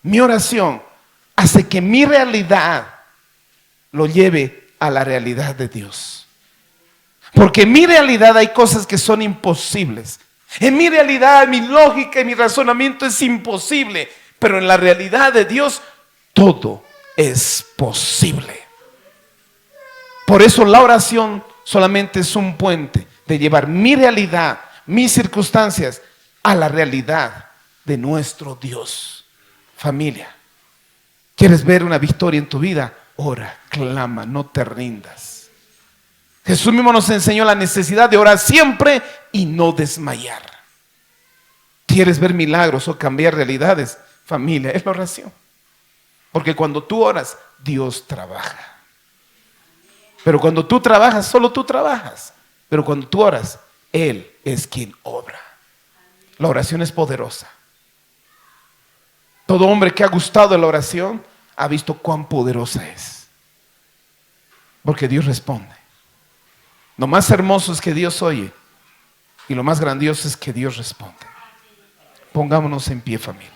Speaker 1: Mi oración hace que mi realidad lo lleve a la realidad de Dios. Porque en mi realidad hay cosas que son imposibles. En mi realidad, mi lógica y mi razonamiento es imposible. Pero en la realidad de Dios, todo es posible. Por eso la oración solamente es un puente de llevar mi realidad, mis circunstancias, a la realidad de nuestro Dios. Familia, ¿quieres ver una victoria en tu vida? Ora, clama, no te rindas. Jesús mismo nos enseñó la necesidad de orar siempre y no desmayar. ¿Quieres ver milagros o cambiar realidades? Familia, es la oración. Porque cuando tú oras, Dios trabaja. Pero cuando tú trabajas, solo tú trabajas. Pero cuando tú oras, Él es quien obra. La oración es poderosa. Todo hombre que ha gustado de la oración ha visto cuán poderosa es. Porque Dios responde. Lo más hermoso es que Dios oye. Y lo más grandioso es que Dios responde. Pongámonos en pie, familia.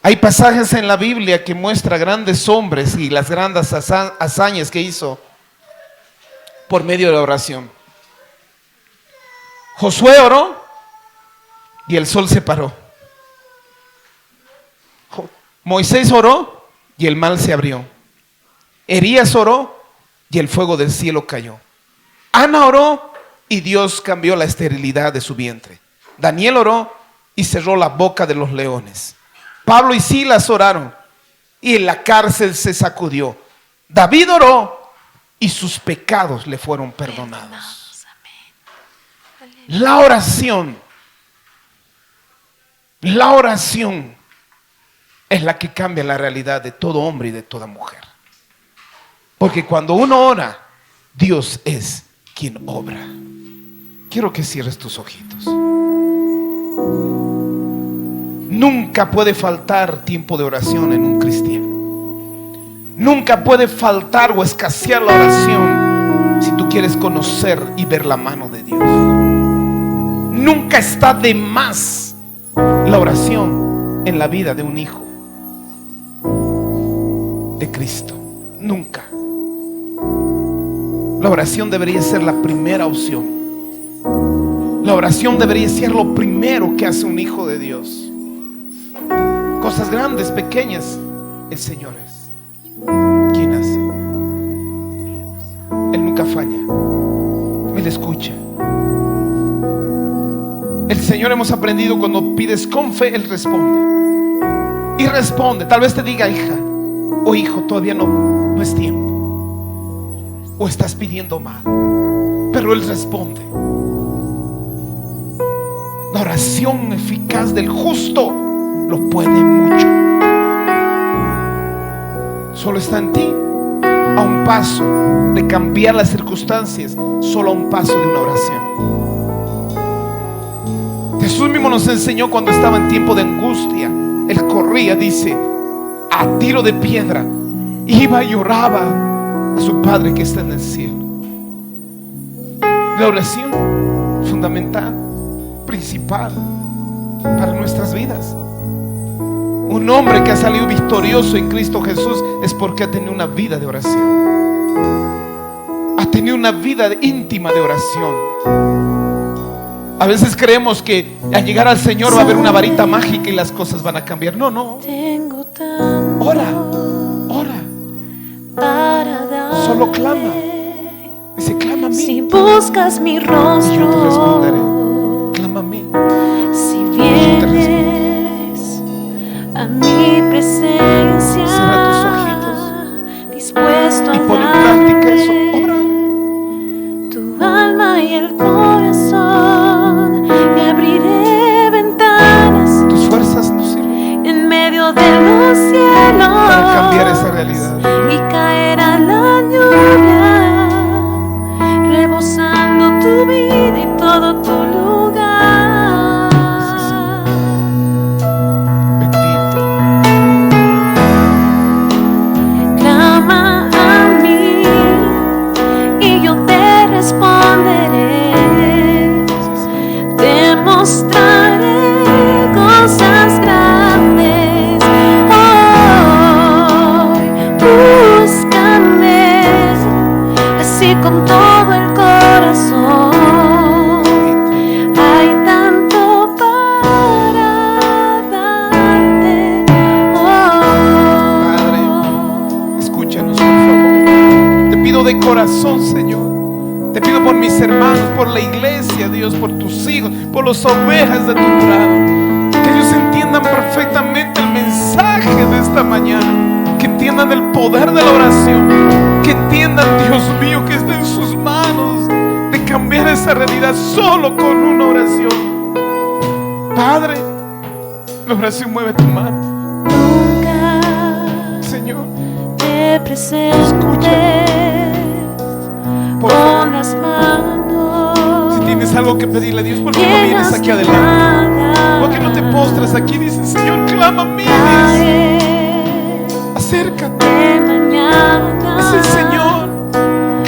Speaker 1: Hay pasajes en la Biblia que muestran grandes hombres y las grandes hazañas que hizo por medio de la oración. Josué oró y el sol se paró. Moisés oró y el mar se abrió. Elías oró y el fuego del cielo cayó. Ana oró y Dios cambió la esterilidad de su vientre. Daniel oró y cerró la boca de los leones. Pablo y Silas oraron y en la cárcel se sacudió. David oró y sus pecados le fueron perdonados. La oración es la que cambia la realidad de todo hombre y de toda mujer. Porque cuando uno ora, Dios es quien obra. Quiero que cierres tus ojitos. Nunca puede faltar tiempo de oración en un cristiano. Nunca puede faltar o escasear la oración si tú quieres conocer y ver la mano de Dios. Nunca está de más la oración en la vida de un hijo de Cristo. Nunca. La oración debería ser la primera opción. La oración debería ser lo primero que hace un hijo de Dios. Cosas grandes, pequeñas, el Señor es quien hace. Él nunca falla. Él escucha. El Señor, hemos aprendido, cuando pides con fe, Él responde. Y responde. Tal vez te diga, hija o hijo, todavía no es tiempo. O estás pidiendo mal. Pero Él responde. La oración eficaz del justo lo puede mucho. Solo está en ti, a un paso de cambiar las circunstancias, solo a un paso de una oración. Jesús mismo nos enseñó cuando estaba en tiempo de angustia. Él corría, dice, a tiro de piedra, iba y lloraba a su Padre que está en el cielo. La oración fundamental, principal para nuestras vidas. Un hombre que ha salido victorioso en Cristo Jesús es porque ha tenido una vida de oración. Ha tenido una vida íntima de oración. A veces creemos que al llegar al Señor va a haber una varita mágica y las cosas van a cambiar. No, no. Ora, ora. Solo clama. Dice, clama a mí.
Speaker 2: Si buscas mi rostro,
Speaker 1: y yo te responderé. Clama a mí.
Speaker 2: Si vienes a mi presencia,
Speaker 1: cierra tus ojitos
Speaker 2: dispuesto
Speaker 1: y
Speaker 2: a
Speaker 1: pon en práctica eso. Ora.
Speaker 2: tu alma y el corazón, y abriré ventanas.
Speaker 1: Tus fuerzas no sirven
Speaker 2: En medio de los cielos
Speaker 1: para cambiar esa realidad.
Speaker 2: y caerá la lluvia, rebosando tu vida y todo tu lugar.
Speaker 1: por la iglesia, Dios, por tus hijos, por las ovejas de tu prado. Que ellos entiendan perfectamente el mensaje de esta mañana. Que entiendan el poder de la oración. Que entiendan, Dios mío, que está en sus manos de cambiar esa realidad solo con una oración. Padre, la oración mueve tu mano.
Speaker 2: Nunca
Speaker 1: Señor,
Speaker 2: te presentes
Speaker 1: por favor,
Speaker 2: con las manos.
Speaker 1: si tienes algo que pedirle a Dios, ¿por qué no vienes aquí adelante? ¿Por qué no te postras aquí? Dice, Señor, clama a mí. Acércate.
Speaker 2: De mañana,
Speaker 1: Es el Señor.
Speaker 2: tu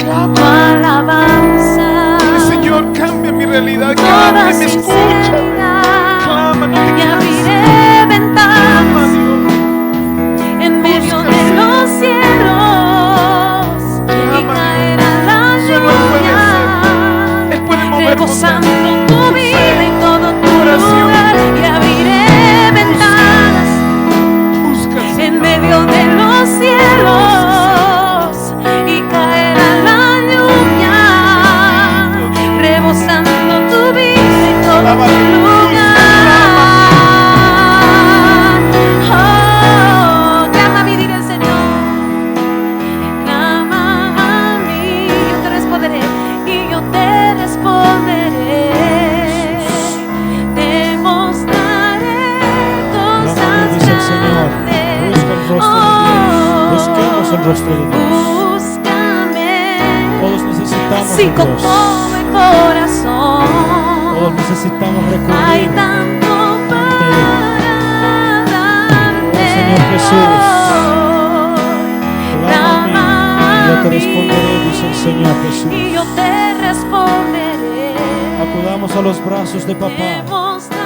Speaker 1: Clama.
Speaker 2: alabanza,
Speaker 1: El Señor, cambia mi realidad.
Speaker 2: toda
Speaker 1: Cambia, me escucha.
Speaker 2: sinceridad,
Speaker 1: Clama, no te
Speaker 2: y
Speaker 1: canses.
Speaker 2: abriré
Speaker 1: Clama,
Speaker 2: ventanas
Speaker 1: Dios.
Speaker 2: en medio
Speaker 1: Busca,
Speaker 2: de
Speaker 1: Señor.
Speaker 2: los cielos, y
Speaker 1: Clama,
Speaker 2: caerá la
Speaker 1: solo Él puede
Speaker 2: lluvia,
Speaker 1: Él puede mover
Speaker 2: rebosando tu vida y todo tu
Speaker 1: oración.
Speaker 2: lugar, y abriré ventanas
Speaker 1: Busca,
Speaker 2: en medio de los cielos, y caerá la lluvia, rebosando tu vida y todo
Speaker 1: Alaba
Speaker 2: tu
Speaker 1: a Dios.
Speaker 2: lugar. Oh, clama a mí, dile al Señor, clama a mí, yo te responderé y yo te responderé, te mostraré cosas
Speaker 3: Dice el Señor,
Speaker 2: grandes.
Speaker 3: busca el rostro de Dios, busquemos el rostro de Dios.
Speaker 2: Búscame,
Speaker 3: Todos necesitamos
Speaker 2: así
Speaker 3: de
Speaker 2: con
Speaker 3: Dios.
Speaker 2: todo el corazón.
Speaker 3: Todos necesitamos
Speaker 2: Hay
Speaker 3: recurrir.
Speaker 2: tanto para darte.
Speaker 3: Oh, Señor Jesús,
Speaker 2: hoy.
Speaker 3: clama a mí, yo te
Speaker 2: Clama a
Speaker 3: responderé,
Speaker 2: mí,
Speaker 3: dice el Señor Jesús.
Speaker 2: y yo te responderé.
Speaker 3: Acudamos a los brazos de
Speaker 2: Te
Speaker 3: papá.
Speaker 2: mostraré